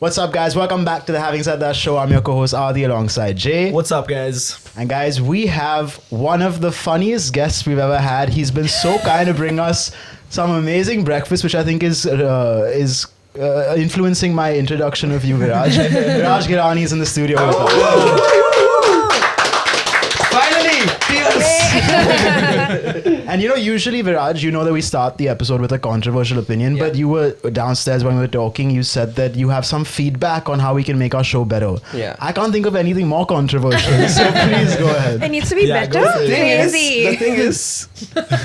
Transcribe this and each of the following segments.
What's up, guys? Welcome back to the Having Said That show. I'm your co-host Adi alongside Jay. What's up, guys? And guys, we have one of the funniest guests we've ever had. He's been so kind to bring us some amazing breakfast, which I think is influencing my introduction of you, Viraj. Viraj Ghelani is in the studio with us. Finally! And usually, Viraj, that we start the episode with a controversial opinion, but you were downstairs when we were talking, you said that you have some feedback on how we can make our show better. Yeah. I can't think of anything more controversial, so please go ahead. It needs to be better? The thing is,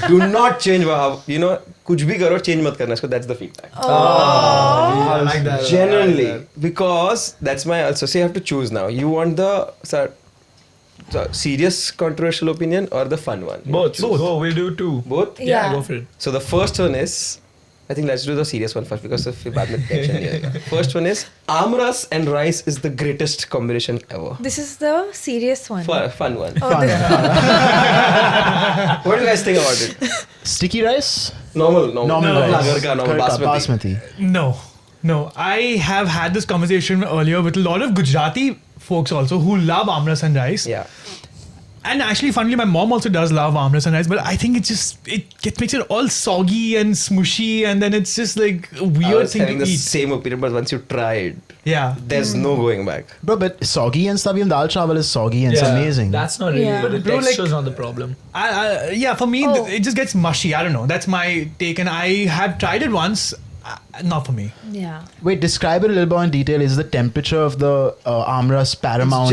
do not change कुछ भी करो change मत करना इसको. That's the feedback. I like that. Genuinely, because that's my also. So you have to choose now. You want the serious controversial opinion or the fun one? Both. Oh, we'll do two. Both? Yeah. Go for it. So the first one is, I think let's do the serious one first because if बाद में tension नहीं आएगा. First one is, amras and rice is the greatest combination ever. This is the serious one. Fun one. Oh, Fun. What do you guys think about it? Sticky rice? Normal rice. Lagar ka, normal basmati. No. I have had this conversation earlier with a lot of Gujarati folks also who love amras and rice. Yeah. And actually, funnily, my mom also does love amras and rice, but I think it makes it all soggy and smushy, and then it's just like a I weird was thing having to the eat. same opinion, but once you try it, Yeah. there's no going back. Bro, but soggy and stuff, even dal chawal is soggy and it's amazing. That's not really, Yeah. but the Bro, texture's not the problem. For me, Oh. it just gets mushy. I don't know. That's my take, and I have tried it once. Not for me. Yeah. Wait, describe it a little more in detail. Is the temperature of the amras paramount?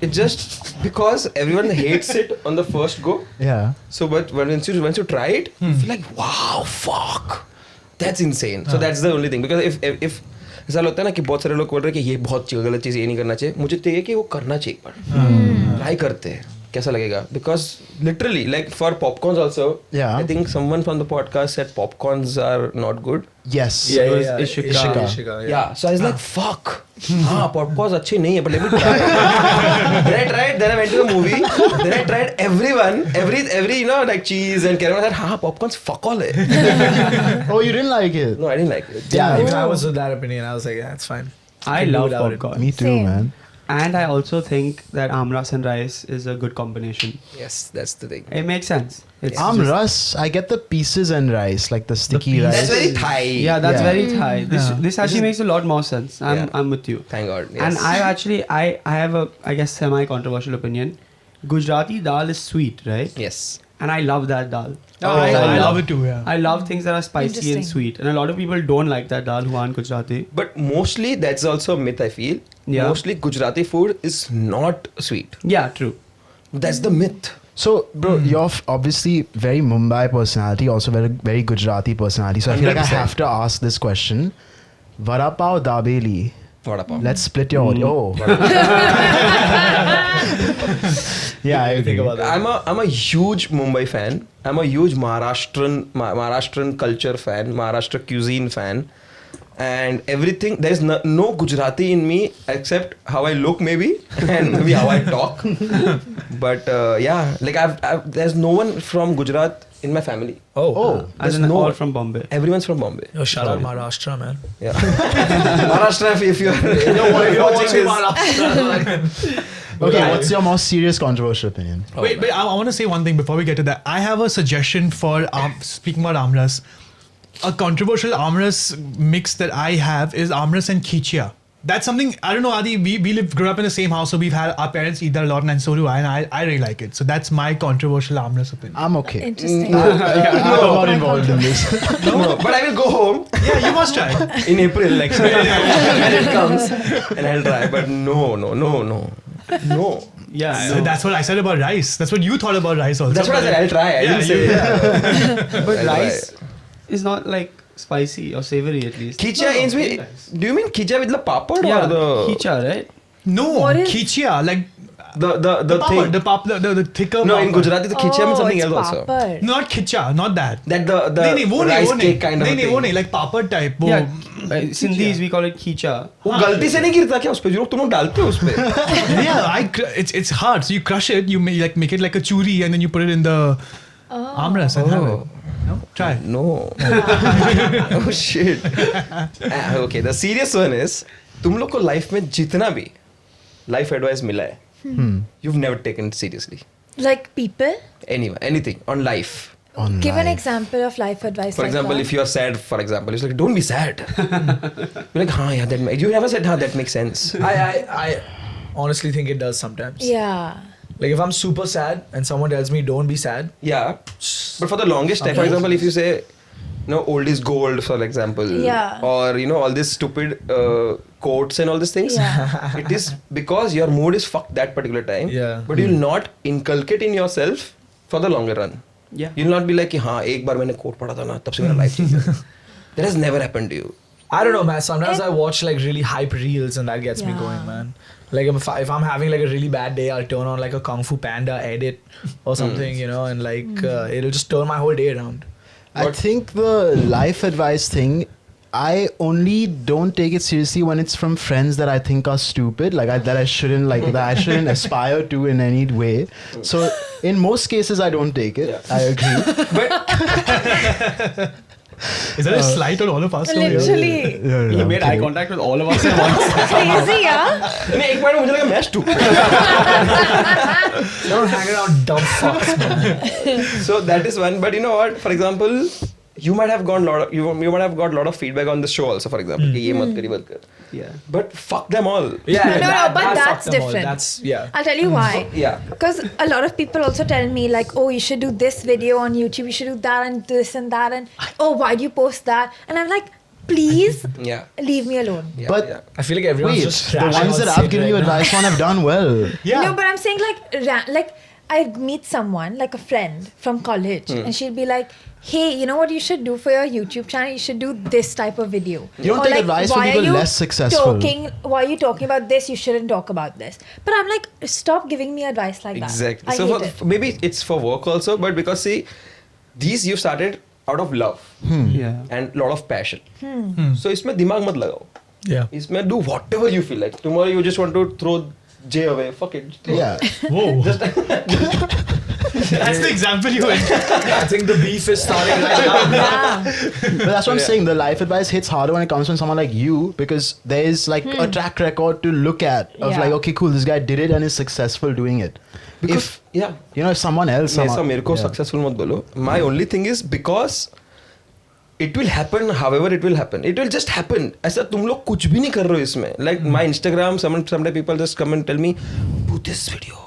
It's just because everyone hates it on the first go. Yeah. So, but once you try it, you feel like, wow, fuck, that's insane. So that's the only thing. Because if ऐसा लगता है ना कि बहुत सारे लोग बोल रहे हैं कि ये बहुत गलत चीज़, ये नहीं करना चाहिए, मुझे तो ये कि वो करना चाहिए एक बार, ट्राई करते हैं कैसा लगेगा. Because literally, like for popcorns also, Yeah. I think someone from the podcast said popcorns are not good. Yes. Yeah, It was yeah, Ishika. Ishika, Yeah, so I was like, fuck. Popcorns अच्छे नहीं है, but let me try. Then I tried. Then I went to the movie. Then I tried every like cheese and caramel. I said, popcorns fuck all है. Oh, you didn't like it? No, I didn't like it. Yeah. Even I was of that opinion. I was like, yeah, it's fine. I Can do love without it. popcorn. Me too, Same. man. And I also think that amras and rice is a good combination. Yes, that's the thing. It makes sense. It's Amras, I get the pieces and rice, like the sticky rice. That's very Thai. Yeah, that's Yeah. very Thai. This actually makes a lot more sense. I'm with you. Thank God. Yes. And I have a, I guess, semi-controversial opinion. Gujarati dal is sweet, right? Yes. And I love that dal. I love it too. Yeah. I love things that are spicy and Interesting. sweet. And a lot of people don't like that dal who aren't Gujarati. But mostly that's also a myth, I feel. Yeah. Mostly Gujarati food is not sweet. Yeah, true. That's the myth. So, bro, you're obviously very Mumbai personality, also very, very Gujarati personality. So I feel like I 100%. have to ask this question. Vada pav dabeli. Vada pav. Let's split your audio. Oh, vada pav. Yeah, I agree. Think about that. I'm a huge Mumbai fan. I'm a huge Maharashtrian culture fan, Maharashtra cuisine fan, and everything. There's no Gujarati in me except how I look maybe and maybe how I talk. But yeah, like there's no one from Gujarat in my family. Oh, As There's in no all one. from Bombay. Everyone's from Bombay. Yo, shout out Maharashtra, man. Yeah, Maharashtra. If you're watching this. okay. What's your most serious controversial opinion? Wait, I want to say one thing before we get to that. I have a suggestion for speaking about amras. A controversial amras mix that I have is amras and khichya. That's something, I don't know, Adi, we grew up in the same house, so we've had our parents eat that a lot, and so do I, and I really like it. So that's my controversial amras opinion. I'm okay. Interesting. I'm not involved in this. No, but I will go home Yeah, you must try. in April, like when it comes, and I'll try. But no. Yeah, So that's what I said about rice. That's what you thought about rice also. That's what I said. I'll try. I Yeah, didn't say. But I'll rice is not like spicy or savory at least. Khichya means do you mean khichya with the papad Yeah, or the khicha, right? No, What is- khichya, like the papad, thing? the thicker No, in papad. Gujarati the khichya means something it's else also. papad. Not khichya, not that. That the नहीं, वो नहीं, rice वो नहीं. cake kind of a नहीं, thing. वो नहीं, like papad type. वो Yeah, Sindhis we call it khicha. वो गलती से नहीं गिरता क्या उस पे जो लोग तुम लोग डालते हो उस पे yeah, it's hard. So you crush it, you make it like a churi, and then you put it in the amras and have it. No, try. No. Oh shit. Okay, the serious one is तुम लोग को life में जितना भी life advice मिला है, you've never taken it seriously. Like people? Anything on life. On Give an life. example of life advice. For like example, that. if you are sad, for example, it's like, don't be sad. You're like, हाँ यार, you never said, हाँ, that makes sense. I honestly think it does sometimes. Yeah. Like if I'm super sad and someone tells me don't be sad. Yeah. But for the longest time, for Okay. example, if you say, old is gold, for example, Yeah. or all these stupid quotes and all these things, Yeah. it is because your mood is fucked that particular time. Yeah. But you'll not inculcate in yourself for the longer run. Yeah. You'll not be like, कि हाँ एक बार मैंने quote पढ़ा था ना, तब से मेरा life चेंज हो गया. That has never happened to you. I don't know, man. Sometimes I watch like really hype reels and that gets me Yeah. going, man. Like if I'm having like a really bad day, I'll turn on like a Kung Fu Panda edit or something, and like it'll just turn my whole day around. I think the life advice thing, I only don't take it seriously when it's from friends that I think are stupid, that I shouldn't that I shouldn't aspire to in any way. So in most cases, I don't take it. Yeah. I agree. Is that a slight on all of us? Literally. He made eye contact with all of us at once. Crazy, yeah? नहीं एक बार मुझे लगा मैं stupid. Don't hang around dumb fucks, man. So that is one. But you know what? For example, you might have got you might have got a lot of feedback on the show also. For example, कि ये मत कर, ये मत कर. Yeah. But fuck them all. Yeah, No, but that that's fucked them all. different. That's yeah. I'll tell you why. Yeah. Because a lot of people also tell me like, oh, you should do this video on YouTube, you should do that and this and that, and oh, why do you post that? And I'm like, please Yeah. leave me alone. Yeah, But- yeah. I feel like everyone's Wait, just the trashing ones on that I've Sid given you right now. advice on have done well. Yeah. No, but I'm saying like I meet someone, like a friend from college, and she'll be like, hey, you know what you should do for your YouTube channel? You should do this type of video. You don't Or take like, advice from why people are you less successful. Why are you talking about this? You shouldn't talk about this. But I'm like, stop giving me advice like Exactly. that. I So hate it. maybe it's for work also, but because see, these you started out of love Yeah. and lot of passion. So इसमें दिमाग मत लगाओ. Yeah. इसमें do whatever you feel like. Tomorrow you just want to throw J away. Fuck it. Throw. Yeah. Whoa. That's the example you went. I think the beef is starting right now. Yeah. But that's what I'm saying. The life advice hits harder when it comes from someone like you because there is like a track record to look at of Yeah. like, okay, cool, this guy did it and is successful doing it. Because If yeah. if someone else, ऐसा मेरे को yeah. successful मत बोलो. My only thing is because it will happen however it will happen. It will just happen. ऐसा तुम लोग कुछ भी नहीं कर रहे हो इसमें. Like my Instagram, sometimes people just come and tell me, do this video.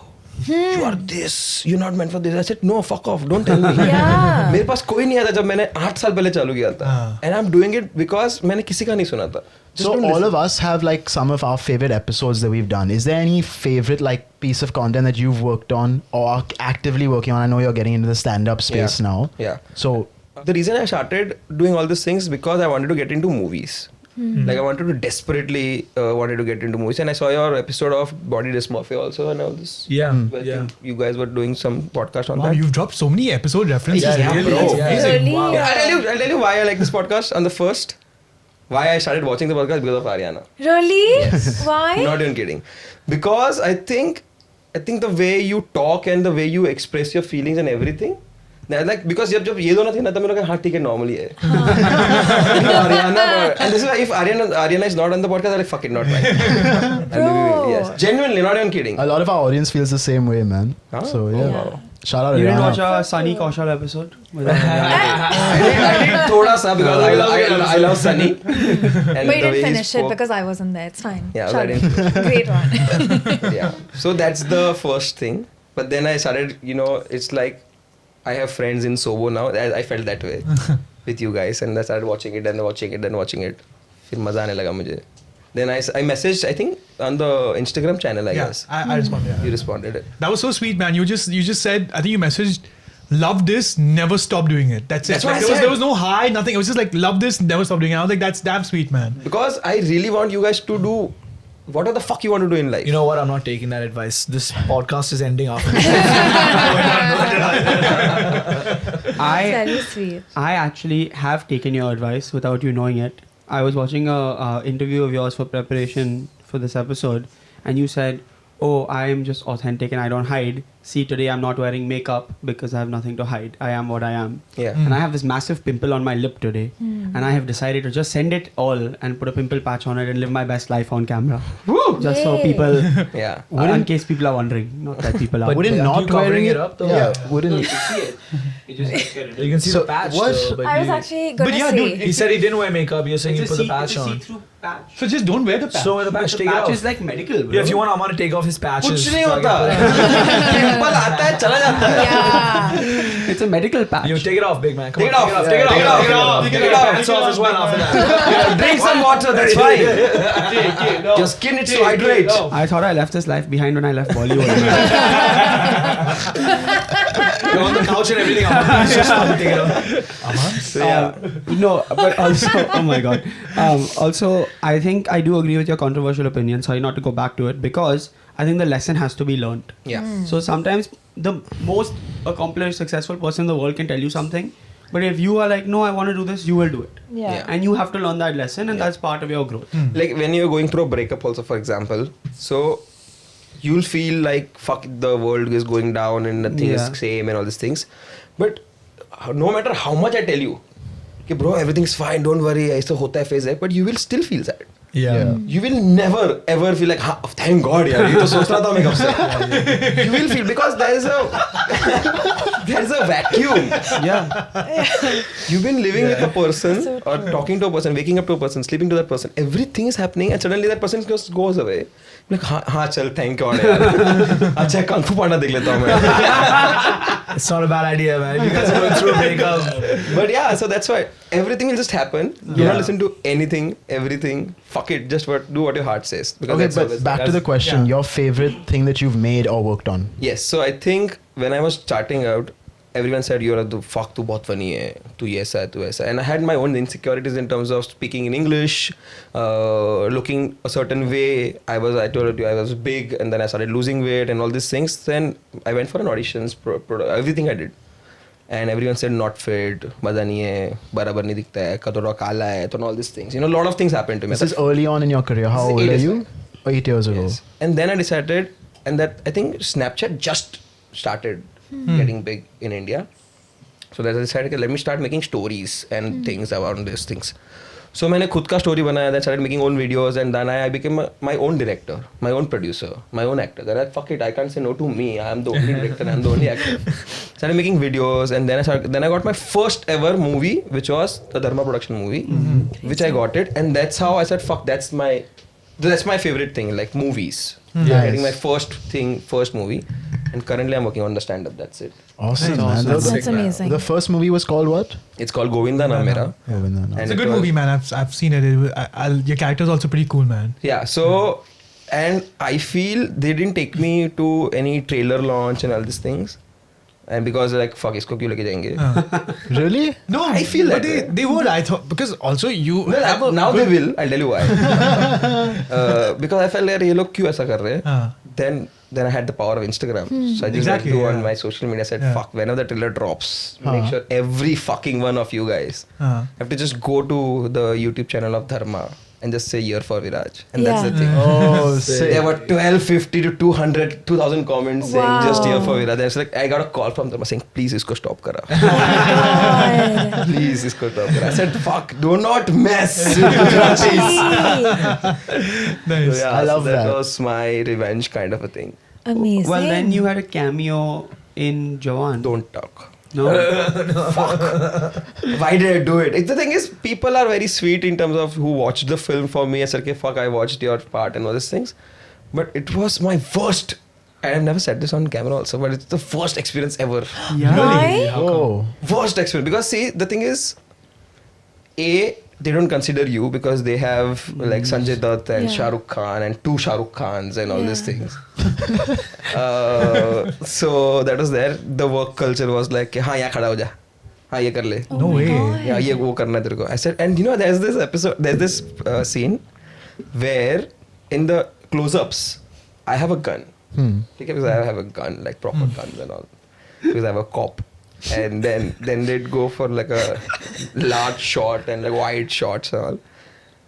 You are this. You're not meant for this. I said, no, fuck off. Don't tell me. Yeah. मेरे पास कोई नहीं आता जब मैंने 8 साल पहले चालू किया था. And I'm doing it because मैंने किसी का नहीं सुना था. Just So don't all listen. of us have like some of our favorite episodes that we've done. Is there any favorite like piece of content that you've worked on or are actively working on? I know you're getting into the stand-up space Yeah. now. Yeah. So The reason I started doing all these things because I wanted to get into movies. Like I wanted to desperately wanted to get into movies, and I saw your episode of body dysmorphia also, and all this. Yeah. I think you guys were doing some podcast on Wow, that. you've dropped so many episode references. Yeah, man. really, That's yeah. amazing. Really? Wow. Yeah, I'll tell you why I like this podcast. On the first, why I started watching the podcast because of Aryana. Really? Why? Not even kidding. Because I think the way you talk and the way you express your feelings and everything. Like because जब ये दोनों थे ना तब मैंने कहा हाँ ठीक है normally है. Aryana and this is why if Aryana is not on the podcast I'm like fuck it, not right. Bro. Yes, genuinely, not even kidding. a lot of our audience feels the same way, man. Huh? So yeah. Yeah. Shout out You didn't Aryana. watch our Sunny Kaushal episode? With I did थोड़ा सा because I love Sunny. And But you the way didn't he finish it spoke. because I wasn't there. It's fine. Yeah, Shut I up. didn't. Great one. Yeah. So that's the first thing. But then I started, it's like I have friends in Sobo now. I felt that way with you guys, and I started watching it and watching it and watching it. फिर मजा आने लगा मुझे. Then I messaged, I think, on the Instagram channel, I Yeah, guess. I responded. Yeah. You responded it. That was so sweet, man. You just said, I think you messaged, love this, never stop doing it. That's it. That's what Like, I said. there was no hi, nothing. It was just like, love this, never stop doing it. I was like, that's damn sweet, man. Because I really want you guys to do whatever the fuck you want to do in life. You know what? I'm not taking that advice. This podcast is ending after this. It's I very sweet. I actually have taken your advice without you knowing it. I was watching a interview of yours for preparation for this episode, and you said, "Oh, I am just authentic and I don't hide." see, today I'm not wearing makeup because I have nothing to hide. I am what I am. Yeah. And I have this massive pimple on my lip today. And I have decided to just send it all and put a pimple patch on it and live my best life on camera. Just so Yay. people, Yeah. in case people are wondering. Not that people are. Wouldn't aren't not you covering wearing it up, though? Yeah, wouldn't. You can see So the patch. what- Though, but I was you- actually gonna yeah, say. dude, He said he didn't wear makeup. You're saying you It's a put the patch on. see-through patch. So just don't wear the patch. So wear the patch. The Take it patch off. is like medical, bro. Yeah, if you want Aman to take off his patches. कुछ नहीं fucking होता. put it- Pimple आता है चला जाता है. Yeah. It's a medical patch. You take it off, big man. Come Take it on, off. Take it off. Take it off. Take it off. Take it off. Pants off as well after that. Yeah, drink some water. That's fine. Your skin needs to hydrate. I thought I left this life behind when I left Bollywood. You're on the couch and everything. Aman. It's just fun. Take it off. So yeah. No, but also, oh my god. Also, I think I do agree with your controversial opinion. Sorry not to go back to it, because I think the lesson has to be learned. Yeah. So sometimes the most accomplished, successful person in the world can tell you something, but if you are like, no, I want to do this, you will do it. Yeah. Yeah. And you have to learn that lesson, and that's part of your growth. Like when you're going through a breakup also, for example, so you'll feel like fuck, the world is going down and nothing Yeah. is same and all these things, but no matter how much I tell you कि bro everything's fine, don't worry, ऐसा होता है phase है, but you will still feel sad. Yeah. You will never ever feel like हाँ, thank God यार, ये तो सोच रहा था मैं कब से. You will feel, because there's a vacuum. Yeah. You've been living with a person So or true. talking to a person, waking up to a person, sleeping to that person. Everything is happening and suddenly that person just goes away. Like हाँ चल thank God यार. अच्छा Kung Fu Panda देख लेता हूँ मैं. It's not a bad idea, man. If you guys are going through a breakup. But yeah, so that's why everything will just happen. Do not listen to anything, everything. Fuck it. Just do what your heart says. Because Okay, that's but always- back to the question. yeah. Your favorite thing that you've made or worked on? Yes, so I think when I was starting out, everyone said you're the fuck, तू बहुत funny है, तू ये ऐसा है, तू ऐसा है. And I had my own insecurities in terms of speaking in English, looking a certain way. I told you I was big, and then I started losing weight and all these things. Then I went for an auditions, everything I did. And everyone said not fit, मजा नहीं है, बराबर नहीं दिखता है, थोड़ा काला है, तो all these things. You know, a lot of things happened to me. This is early on in your career. How This is old 8 are years you? 8 years ago. Yes. And then I decided, and that I think Snapchat just started getting big in India. So that I decided, okay, let me start making stories and things around these things. So मैंने खुद का story बनाया, then started making own videos, and then I became my own director, my own producer, my own actor. Then I fuck it, I can't say no to me. I am the only director, I am the only actor. Started making videos, and then I got my first ever movie, which was the Dharma production movie, which I got it, and that's how I said, fuck, that's my favorite thing, like movies. Nice. Getting my first movie, and currently I'm working on the stand-up. That's it. Awesome, Nice. man. Awesome. The- That's amazing. The first movie was called what? It's called Govinda Naam Mera. Govinda Naam. And It's a it good was- movie, man. I've seen it. Your character is also pretty cool, man. Yeah, so and I feel they didn't take me to any trailer launch and all these things, and because like fuck, इसको क्यों लेके जाएंगे? Really? No, I feel but that way. they would. I thought, because also you Well, have a now good, they will. I'll tell you why. Because I felt यार ये लोग क्यों ऐसा कर रहे हैं? हाँ. Then I had the power of Instagram, so I just Exactly, went to on yeah. my social media. I said, Yeah. fuck, whenever the trailer drops, make sure every fucking one of you guys have to just go to the YouTube channel of Dharma and just say year for Viraj, and that's the thing. Oh, sick. There were 1250 to 200 2000 comments saying just here for Wow. Viraj. It's like I got a call from them saying please isko stop kara. God. Please isko stop kara. I said fuck, do not mess with Gujaratis. nice. So, yeah, I love so that that. was my revenge kind of a thing. Amazing. Well, then you had a cameo in Jawan. Don't talk. No. Why did I do it? The thing is, people are very sweet in terms of who watched the film for me. I said, okay, fuck, I watched your part and all these things. But it was my worst, and I've never said this on camera also, but it's the worst experience ever. Yeah. Why? Oh. Worst experience. Because see, the thing is, they don't consider you because they have like Sanjay Dutt and Yeah. Shah Rukh Khan and 2 Shah Rukh Khans and all these Yeah. things. So that was there. The work culture was like, हाँ यहाँ खड़ा हो जा, हाँ ये कर ले, Oh No my way. God. yeah ये वो करना है तेरे को. I said, and you know there's this scene where in the close-ups I have a gun. Okay, because I have a gun, like proper guns and all, because I have a cop. And then they'd go for like a large shot and like wide shots and all.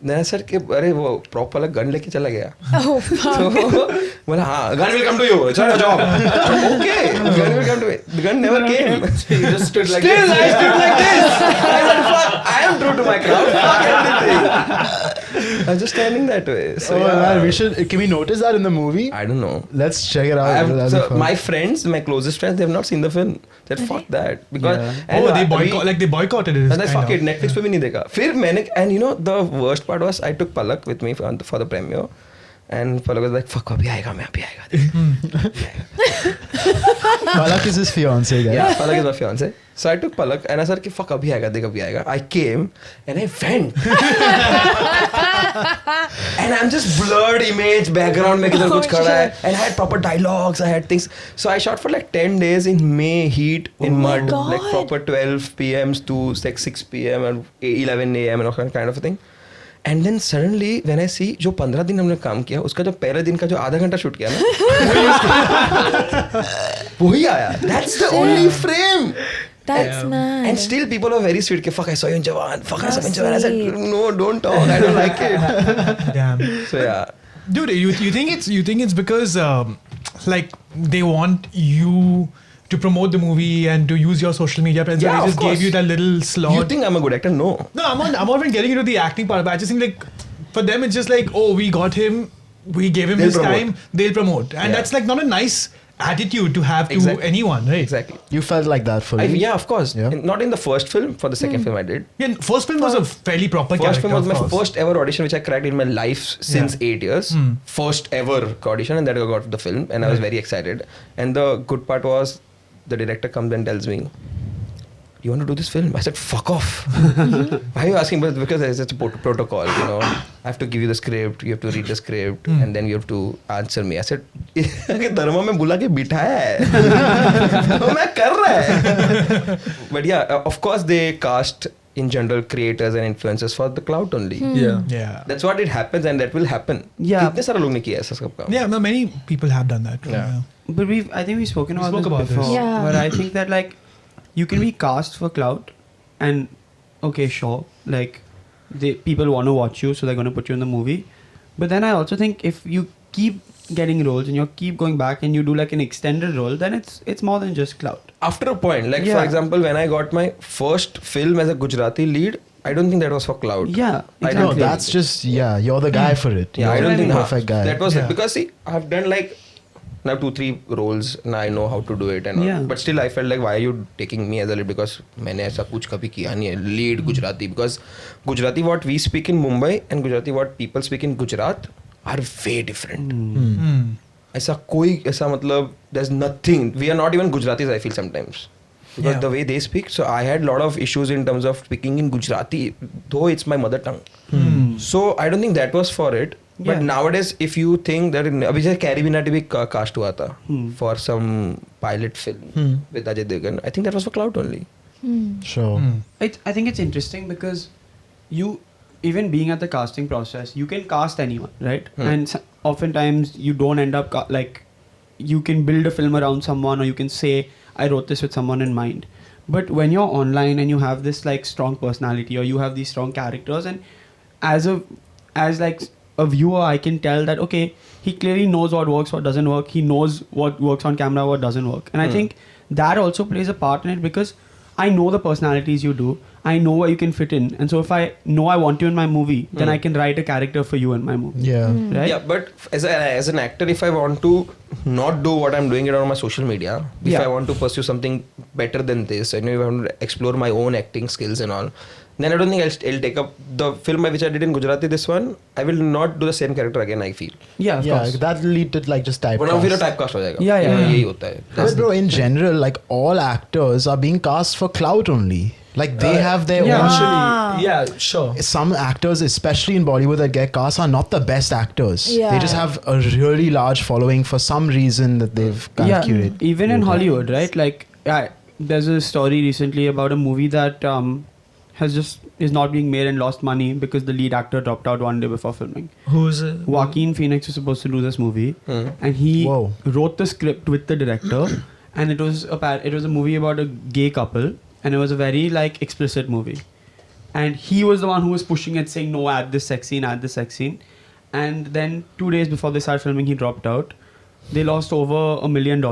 मैंने sir कि अरे वो prop वाला gun लेके चला गया. Oh, fuck. तो बोला हाँ gun will come to you. It's not a job. Okay gun will come to me. The gun never came. You just stood like Still, this. I stood like this. I said, fuck, I am true to my crowd. Fuck everything. I was just standing that way. So, Oh yeah. man, we should. Can we notice that in the movie? I don't know. Let's check it out. That'll be So fun. my friends, my closest friends, they have not seen the film. They said, fuck that. Because and Oh, they we- boycotted it. And I kind fuck of. it, Netflix पे भी नहीं देखा. फिर मैंने and you know the worst part was I took Palak with me for the premiere. And Palak was like, fuck अभी आएगा मैं अभी आएगा. Palak is his fiance, guys. Yeah, Palak is my fiance. So I took Palak and I said कि fuck अभी आएगा देख अभी आएगा. I came and I went. And I'm just blurred image background में किधर कुछ खड़ा है. And I had proper dialogues. I had things. So I shot for like 10 days in May heat in mud, God. like proper 12 p.m. to like 6 p.m. and 11 a.m. and all kind of a thing. And then suddenly when I see जो 15 दिन हमने काम किया उसका जो पहले दिन का जो आधा घंटा शूट किया ना वही आया. That's the only frame. That's mad. And still people are very sweet. Fuck, I saw you in Jawan. Fuck, I saw you in Jawan. I said, Sweet. no, don't talk. I don't like it. Damn. So yeah. Dude, you think it's because like they want you to promote the movie and to use your social media presence? Yeah, They of just course. gave you that little slot. You think I'm a good actor? No. No, I'm not even getting into the acting part, but I just think like for them it's just like, oh, we got him, we gave him They'll his promote. time, they'll promote, and Yeah. that's like not a nice attitude to have to Exactly. anyone, right? Exactly. You felt like that for me. Yeah, of course. Yeah. Not in the first film. For the second film I did. Yeah, first film was a fairly proper First character. film was of my course. first ever audition which I cracked in my life since 8 years. First ever audition and that I got the film and I was very excited. And the good part was the director comes and tells me, you want to do this film? I said, fuck off. Why are you asking? But because there's such a protocol, you know. I have to give you the script, you have to read the script and then you have to answer me. I said, धर्मा में बुला के बिठाया है तो मैं कर रहा है. But yeah, of course they cast in general creators and influencers for the clout only. Yeah. Yeah. That's what it happens and that will happen. Yeah. कितने सारे लोग ने किया ऐसा सब काम. Yeah, no, many people have done that. Yeah. But I think we've spoken We about spoke this about before. this. Yeah. But I think that like, you can be cast for clout, and okay, sure, like, people want to watch you, so they're going to put you in the movie. But then I also think if you keep getting roles and you keep going back and you do like an extended role, then it's more than just clout. After a point, like Yeah. for example, when I got my first film as a Gujarati lead, I don't think that was for clout. Yeah, I exactly. No, that's just you're the guy for it. Yeah, You're I don't the think perfect guy. that was Yeah. it. Because see, I've done like now 2-3 roles and I know how to do it and all. Yeah. But still I felt like why are you taking me as a lead because मैंने ऐसा कुछ कभी किया नहीं है lead Gujarati because Gujarati what we speak in Mumbai and Gujarati what people speak in Gujarat are way different. ऐसा कोई ऐसा मतलब there's nothing. We are not even Gujaratis I feel sometimes. Because Yeah. the way they speak, so I had a lot of issues in terms of speaking in Gujarati, though it's my mother tongue. So I don't think that was for it. But Yeah. nowadays, if you think that अभी जैसे carry बिनाटी भी cast हुआ था for some pilot film with Ajay Devgan, I think that was for clout only. Sure. I think it's interesting because you, even being at the casting process, you can cast anyone, right? And oftentimes you don't end up like, you can build a film around someone or you can say, I wrote this with someone in mind. But when you're online and you have this like strong personality or you have these strong characters, and as like a viewer, I can tell that okay, he clearly knows what works, what doesn't work. He knows what works on camera, what doesn't work. And I think that also plays a part in it because I know the personalities you do. I know where you can fit in. And so if I know I want you in my movie, then I can write a character for you in my movie. Yeah. Right? Yeah, but as an actor, if I want to not do what I'm doing it on my social media, if Yeah. I want to pursue something better than this, and if I want to explore my own acting skills and all, then I don't think I'll take up the film which I did in Gujarati. This one, I will not do the same character again. I feel. Yeah, of Yeah, course. that lead to like just वरना फिर typecast. typecast हो जाएगा. Yeah, yeah. यही होता है. But bro, in general, like all actors are being cast for clout only. Like they have their yeah. own. Yeah, sure. Some actors, especially in Bollywood, that get cast are not the best actors. Yeah. They just have a really large following for some reason that they've kind of curated. Even in Hollywood, right? Like, there's a story recently about a movie that is not being made and lost money because the lead actor dropped out one day before filming. Who's it? Joaquin Phoenix was supposed to do this movie, and he Whoa. wrote the script with the director, and it was a movie about a gay couple, and it was a very like explicit movie. and he was the one who was pushing it, saying no, add this sex scene, add this sex scene. And then 2 days before they started filming, he dropped out. They lost over $1 million,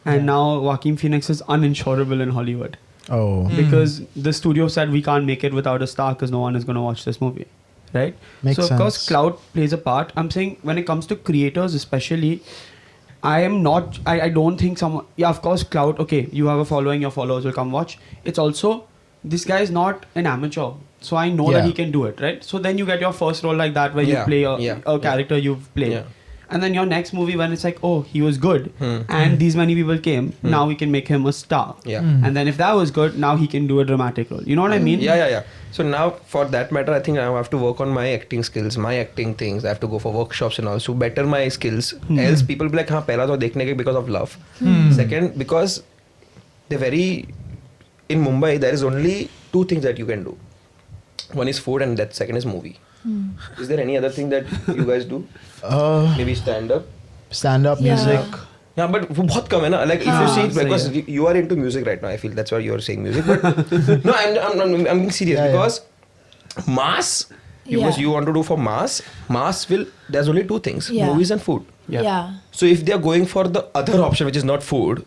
and now Joaquin Phoenix is uninsurable in Hollywood Oh, because the studio said we can't make it without a star because no one is going to watch this movie, right? Makes so of course sense. Clout plays a part. I'm saying when it comes to creators especially, I don't think someone, yeah, of course Clout, okay, you have a following, your followers will come watch. It's also, this guy is not an amateur, so I know that Yeah. he can do it, right? So then you get your first role like that where Yeah, you play yeah, a character you've played. Yeah. And then your next movie when it's like, oh, he was good and these many people came, now we can make him a star. Yeah. And then if that was good, now he can do a dramatic role. You know what I mean? Yeah. So now, for that matter, I think I have to work on my acting skills, my acting things. I have to go for workshops and all to better my skills. Else, people be like, "हाँ, पहला तो देखने के because of love." Second, because they're very in Mumbai. There is only 2 things that you can do. One is food, and that second is movie. Is there any other thing that you guys do? Maybe stand up. stand-up Yeah. music. Yeah, but वो बहुत कम है ना. Like if you see, because you are into music right now, I feel that's why you are saying music. But no, I'm being serious Yeah, because mass. Because Yeah. you want to do for mass will. There's only 2 things: Yeah. movies and food. Yeah. So if they are going for the other option, which is not food,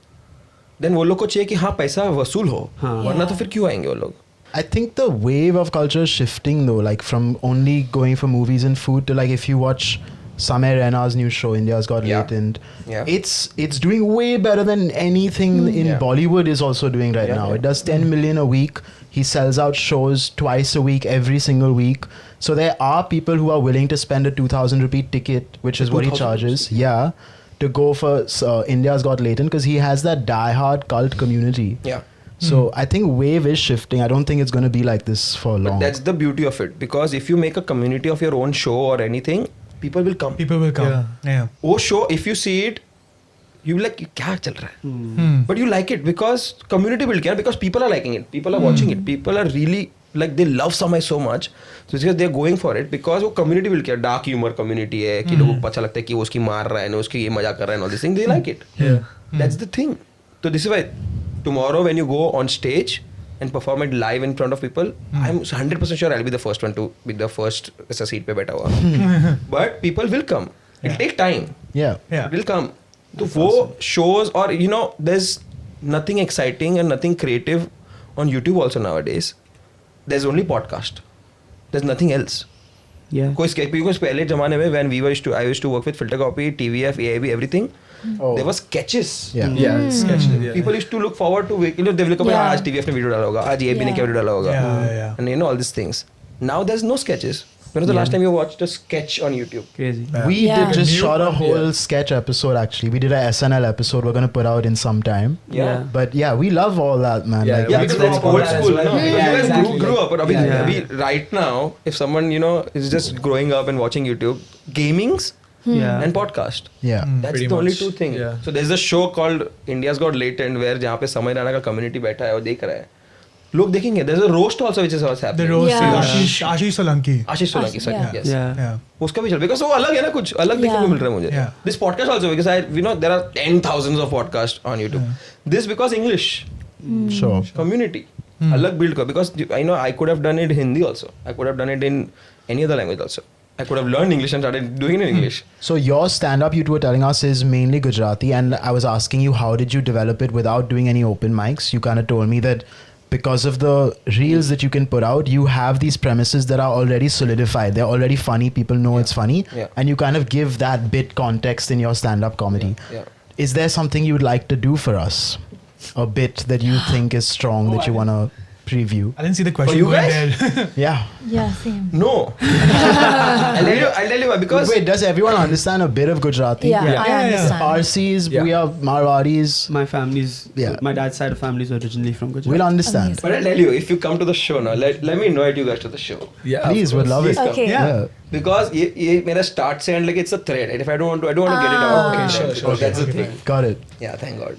then वो लोग को चाहिए कि हाँ पैसा वसूल हो. वरना तो फिर क्यों आएंगे वो लोग? I think the wave of culture is shifting though, like from only going for movies and food to like if you watch Samay Raina's new show, India's Got Yeah. Latent, Yeah. it's doing way better than anything in Yeah. Bollywood is also doing right Yeah, now. yeah. It does 10 million a week. He sells out shows twice a week, every single week. So there are people who are willing to spend a 2,000 rupee ticket, which is what he 2,000 charges. Yeah. To go for India's Got Latent because he has that die-hard cult community. Yeah. So I think wave is shifting. I don't think it's going to be like this for long. But that's the beauty of it, because if you make a community of your own show or anything, people will come. People will come. Yeah. वो show, if you see it, you be like क्या चल रहा है? But you like it because community build किया, because people are liking it, people are watching it, people are really like they love Samay so much, so because they're going for it because वो community build किया, dark humor community है कि लोगों को पता लगता है कि वो उसकी मार रहा है ना उसकी ये मजाक कर रहा है and all this thing, they like it. That's the thing. So this is why tomorrow when you go on stage and perform it live in front of people, I'm 100% sure I'll be the first one to be the first ऐसा seat पे बैठा हुआ. But people will come. It'll take time. Yeah. Yeah. It will come. So वो shows, or you know, there's nothing exciting and nothing creative on YouTube also nowadays. There's only podcast. There's nothing else. Yeah. कोई sketch, because पहले जमाने में when I used to work with Filter Copy, TVF, AIB, everything, there was sketches. Yeah. Yeah, sketches. Yeah. People used to look forward to, you know, they will look up, Yeah. आज TVF ने video डाला होगा, आज AIB ने क्या video डाला होगा, Yeah. and you know all these things. Now there's no sketches. When was the last time you watched a sketch on YouTube? Crazy. We Yeah. did just New shot a one, whole sketch episode actually. We did a SNL episode we're going to put out in some time. Yeah. But yeah, we love all that, man. Yeah, like, Yeah, we because grew that's up on old that as school. well. No? Yeah, You guys exactly. grew up. But Yeah. right now, if someone, you know, is just growing up and watching YouTube, gamings Yeah. and podcast. yeah. That's Pretty the only much. 2 things. Yeah. So there's a show called India's Got Latent where जहाँ पे समय रैना का community बैठा है और देख रहा है. लोग देखेंगे. There's a roast also which is happening. The roast. Yeah. Ashish Solanki. Ashish Solanki, sorry. Yeah. Yes. Yeah. Yeah. उसका भी चल, because वो अलग है ना, कुछ अलग देखने को Yeah. मिल रहा है मुझे. Yeah. This podcast also, because you know there are 10,000s of podcasts on YouTube. This because English Sure. community अलग build कर, because I know I could have done it in Hindi also. I could have done it in any other language also. I could have learned English and started doing it in English. So your stand-up, you two were telling us, is mainly Gujarati, and I was asking you, how did you develop it without doing any open mics? You kind of told me that because of the reels that you can put out, you have these premises that are already solidified. They're already funny. People know it's funny, Yeah. and you kind of give that bit context in your stand-up comedy. Yeah. Is there something you'd like to do for us? A bit that you think is strong that you want to preview? I didn't see the question you going guys? there. Yeah. Yeah, same. No. I'll tell you why, because Wait, does everyone understand a bit of Gujarati? Yeah, I Yeah. understand. Parsis, Yeah. we are Marwadis. My family's, Yeah. my dad's side of family is originally from Gujarat. We'll understand. Amazing. but I'll tell you, if you come to the show now, let me invite you guys to the show. Yeah, Please, of we'd course. love it. Please come. Okay. Yeah. Because ये मेरा start से end, like it's a thread. And if I don't want to get it out. Okay, sure, because sure, That's the okay. thing. Got it. Yeah, thank God.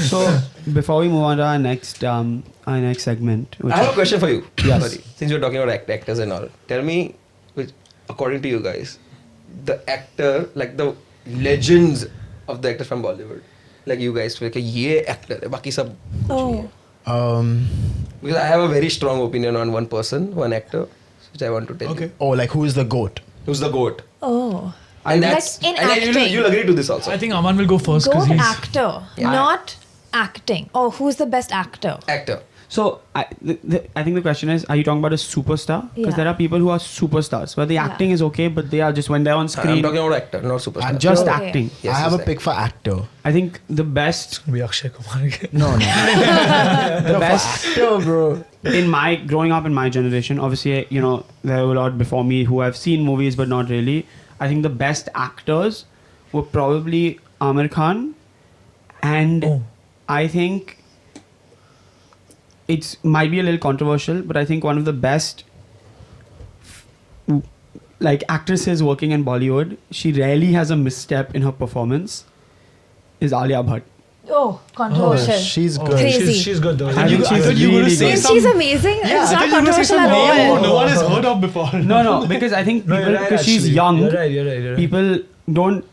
So before we move on to our next segment, which I have a question for you. Yes. Sorry. Since you're talking about actors and all, tell me, according to you guys, the actor, like the legends of the actors from Bollywood, like you guys, like ये actor है, बाकी सब कुछ नहीं Oh. है. Because I have a very strong opinion on one person, one actor, which I want to tell you. Oh, like who is the GOAT? Who's the GOAT? Oh. And Like that's in and acting. you'll agree to this also. I think Aman will go first because Goat he's. actor, not acting. Oh, who's the best actor? Actor. So I think the question is, are you talking about a superstar? Because Yeah. there are people who are superstars, where the Yeah. acting is okay, but they are just when they're on I'm screen, talking about actor, not superstar. just Okay. acting. Yes, I have yes, a pick for actor. I think the best, Be Akshay Kumar. No, no. the best Actor, bro. in my growing up in my generation, obviously, you know, there were a lot before me who have seen movies but not really. I think the best actors were probably Amir Khan, and I think it's might be a little controversial, but I think one of the best like actresses working in Bollywood, she rarely has a misstep in her performance, is Alia Bhatt. Oh, controversial. She's good. Crazy. She's good though. I think she's thought you were gonna really say good. some- She's amazing. Yeah, It's I not thought you were going to say controversial some at all. name no one has heard of before. No, because I think No, people, you're right, because she's actually. young, You're right. people don't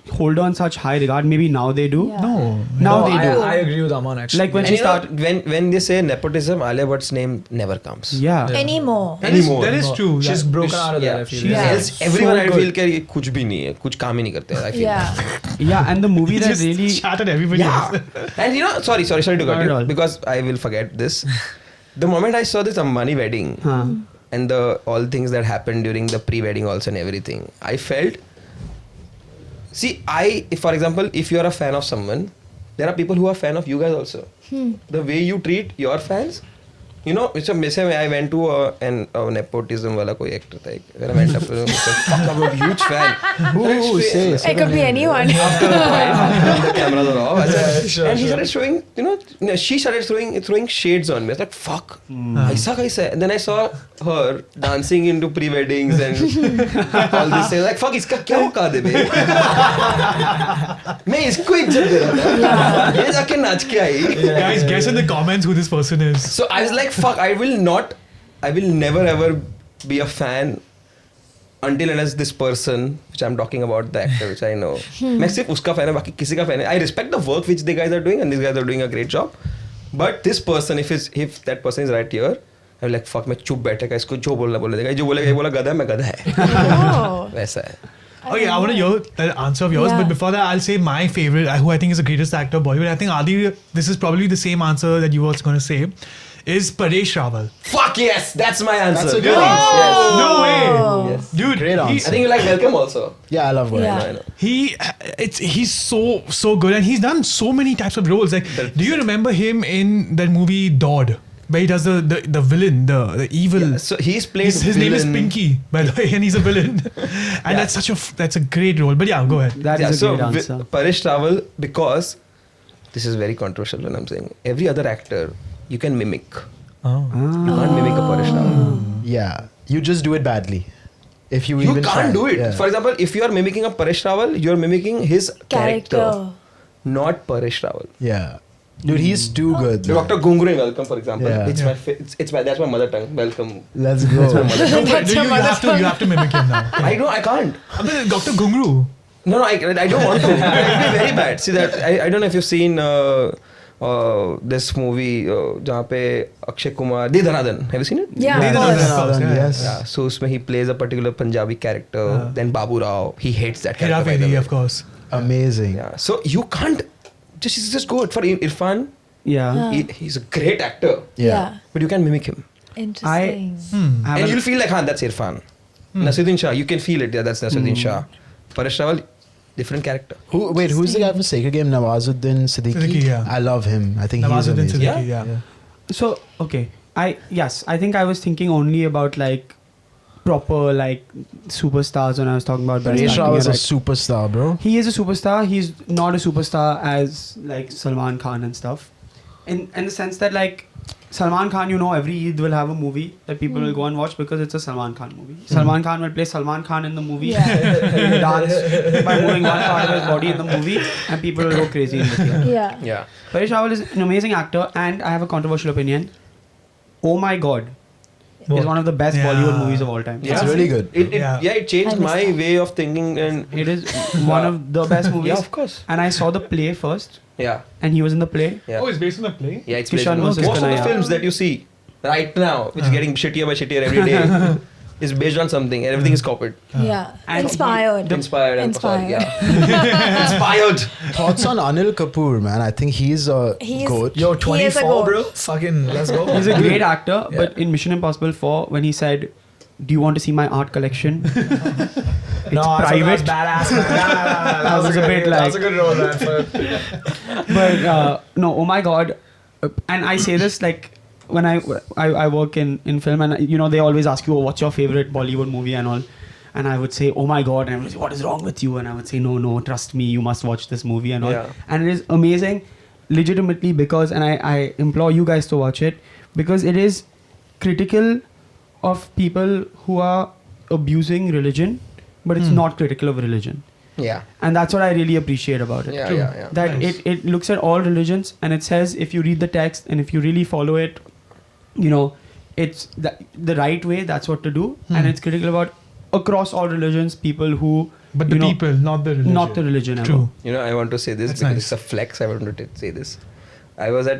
hold on such high regard. Maybe now they do. Yeah. No. Now No, they do. I agree with Aman actually. Like when And she you know, started. when they say nepotism, Alia Bhatt's name never comes. Yeah. Anymore. That is, Anymore. that is true. She's Yeah. broken out of that. I feel. she's- Yeah. Else, everyone So I good. feel कि ये कुछ भी नहीं है, कुछ काम ही नहीं करते. I feel. Yeah. Yeah, and the movie that Just really. chat at everybody else. Yeah. And you know, sorry to Not cut at you all. because I will forget this. The moment I saw this Ambani wedding Huh. and the all things that happened during the pre-wedding also and everything, I felt. See, if for example, if you are a fan of someone, there are people who are fan of you guys also. The way you treat your fans, you know, it's a message. I went to a nepotism wala koi actor tha. When I went up to him, I said, "Fuck, I'm a huge fan." Who say? It could be anyone. After a while, after the cameras are off, I said, Sure, and he sure. started showing, you know, she started throwing shades on me. I was like, fuck, aisa kaisa hai? And then I saw her dancing into pre-weddings and all this. I was like, fuck, इसका क्या औकात है बे? मैं इसको इज्जत दे रहा था. ये जाके नाच के आई. Guys, guess in the comments who this person is. So I was like, fuck, I will never ever be a fan until and unless this person, which I'm talking about, the actor, which I know. मैं सिर्फ उसका fan है, बाकी किसी का fan है. I respect the work which the guys are doing and these guys are doing a great job. But this person, if that person is right here, I'm like, fuck, मैं चुप बैठेगा, इसको जो बोलना बोले देगा, जो बोलेगा ये बोला गधा है, मैं गधा है. Oh. वैसा है. Okay, I want to hear that answer of yours, Yeah. but before that, I'll say my favorite, who I think is the greatest actor of Bollywood. I think Adi, this is probably the same answer that you were going to say, is Paresh Rawal. Fuck yes, that's my answer. That's a good Yes, answer. yes. No way, Yes. dude. Great he- answer. I think you like Welcome also. Yeah, I love Gordon. Yeah. I know. He's so good, and he's done so many types of roles. Like, do you remember him in that movie Dodd, where he does the villain, the evil? Yeah, so he's played His name is villain. Pinky, by the way, and he's a villain, and that's a great role. But yeah, go ahead. That is a great answer. Paresh Rawal, because this is very controversial when I'm saying every other actor you can mimic. Oh. You can't mimic a Paresh Rawal. Yeah, you just do it badly. If you You even can't try. do it. Yeah. For example, if you are mimicking a Paresh Rawal, you are mimicking his character, not Paresh Rawal. Yeah, dude, he's too good. man. Dr. Gungru in Welcome, for example, Yeah. it's my that's my mother tongue. Welcome. Let's go. No, wait, you have to mimic him now. I can't. But Dr. Gungru. No, I don't want to. It will be very bad. See that I don't know if you've seen this movie जहाँ पे अक्षय कुमार दे धनाधन. Have you seen it? Yeah. They of don't course. know. Yes. Yeah. Yeah. So उसमें he plays a particular Punjabi character. Then Babu Rao, he hates that character. Hera by the Fairy, way. of course. Amazing. Yeah. So you can't just go for Irfan. Yeah. He's a great actor, Yeah. but you can mimic him, Interesting. I have and a- you'll feel like, that's Irfan. Nasiruddin Shah, you can feel it. Yeah, that's Nasiruddin Shah. Paresh Rawal, different character. Who's the guy from Sacred Game? Nawazuddin Siddiqui. Siddiqui, yeah. I love him. I think he's Nawazuddin amazing. Siddiqui, yeah. So okay, I think I was thinking only about like proper like superstars when I was talking about best Paresh acting. Rawal is a You're right. superstar, bro. He is a superstar. He's not a superstar as like Salman Khan and stuff. In the sense that like Salman Khan, you know, every Eid will have a movie that people will go and watch because it's a Salman Khan movie. Salman Khan will play Salman Khan in the movie. Yeah. He will dance by moving one part of his body in the movie, and people will go crazy in the theater. Yeah. Yeah. Paresh Rawal is an amazing actor, and I have a controversial opinion. Oh my God, is one of the best Yeah. Bollywood movies of all time. It's really good. It changed I missed my that. way of thinking, and It is one of the best movies. yeah, of course. And I saw the play first, Yeah, and he was in the play. yeah. Oh, it's based on a play? Yeah, it's Kishan based on versus most of the Kanhaiya. films that you see right now, which is getting shittier by shittier every day, is based on something, and everything is copied, Yeah. And Inspired. inspired, and Inspired. yeah, inspired. Thoughts on Anil Kapoor, man? I think he's a He's- goat. Yo, He is a 24, goat. bro. Fucking, let's go. He's a great actor, Yeah. but in Mission Impossible 4, when he said, "Do you want to see my art collection?" It's No, I thought private. that was badass, man. That was a bit That was a like- good role, man. For, But no, oh my god. And I say this like when I work in film, and you know they always ask you, oh, what's your favorite Bollywood movie and all, and I would say, oh my god, and I would say, what is wrong with you? And I would say, no, trust me, you must watch this movie and all. Yeah. And it is amazing, legitimately, because, and I implore you guys to watch it, because it is critical of people who are abusing religion, but it's not critical of religion. Yeah, And that's what I really appreciate about it. yeah, True. yeah, yeah. That Nice. it looks at all religions, and it says if you read the text and if you really follow it, you know, it's the right way, that's what to do. And it's critical about across all religions, people who, But the you know, people, not the religion. not the religion ever. True. You know, I want to say this That's because nice. it's a flex. I want to say this. I was at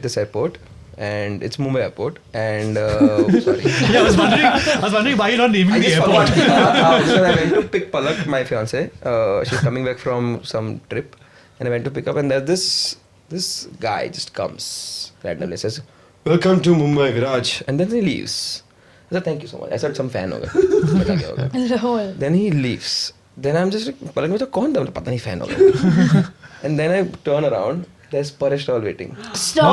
this airport, and it's Mumbai airport, and sorry. Yeah, I was wondering why you're not naming I the just airport. forgot. So I went to pick Palak, my fiance. She's coming back from some trip, and I went to pick up, and there's this guy just comes randomly, says, "Welcome to Mumbai, Viraj," and then he leaves. I said, "Thank you so much." I said, "Some fan hoga." Bata kya hoga. Lol. Then he leaves. Then I'm just like, Palak mein to kaun tha? Pata nahi fan hoga. And then I turn around. There's Paresh Raul waiting. Stop. I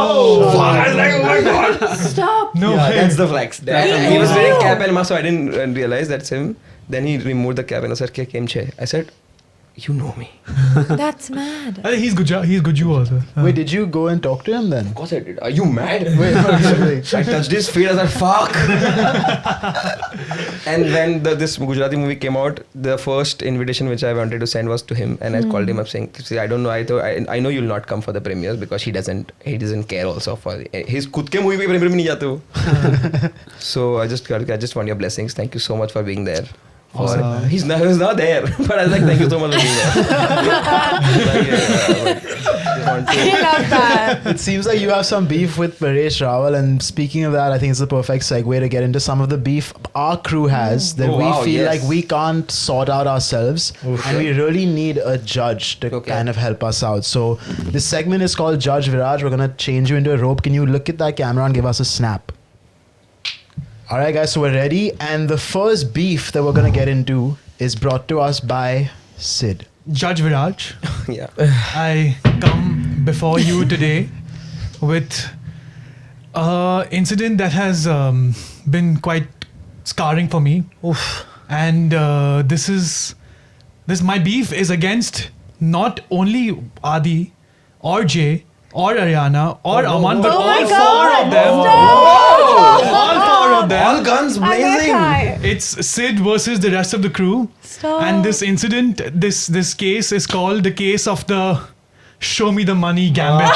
was like, oh my god. Stop. No Yeah, way. that's the flex. Really? He was wearing Wow. cap and mask, so I didn't realize that's him. Then he removed the cap and I said, "Kya came che?" I said, "You know me." That's mad. I think he's Guju also. Wait, did you go and talk to him then? Of course I did. Are you mad? Wait. I touched his feet. I was like, "Fuck." And when this Gujarati movie came out, the first invitation which I wanted to send was to him, and I called him up saying, "See, I don't know. I know you'll not come for the premieres because he doesn't care also for his खुद के movie पे premiere में नहीं जाते वो." So I just want your blessings. Thank you so much for being there. Awesome. He was not there, but I was like, "Thank you so much for being there." I love that. It seems like you have some beef with Paresh Rawal, and speaking of that, I think it's the perfect segue to get into some of the beef our crew has that Oh, we wow, feel yes. like we can't sort out ourselves, and we really need a judge to Okay. kind of help us out. So this segment is called Judge Viraj. We're gonna change you into a rope. Can you look at that camera and give us a snap? All right, guys. So we're ready, and the first beef that we're gonna get into is brought to us by Sid. Judge Viraj, Yeah. I come before you today with an incident that has been quite scarring for me. oof. And this my beef is against not only Adi or Jay or Aryana or Aman, but Oh my all four God, of them. stop. All four of them. All guns I'm gonna blazing. cry. It's Sid versus the rest of the crew. Stop. And this incident, this case is called the case of the show me the money gambit.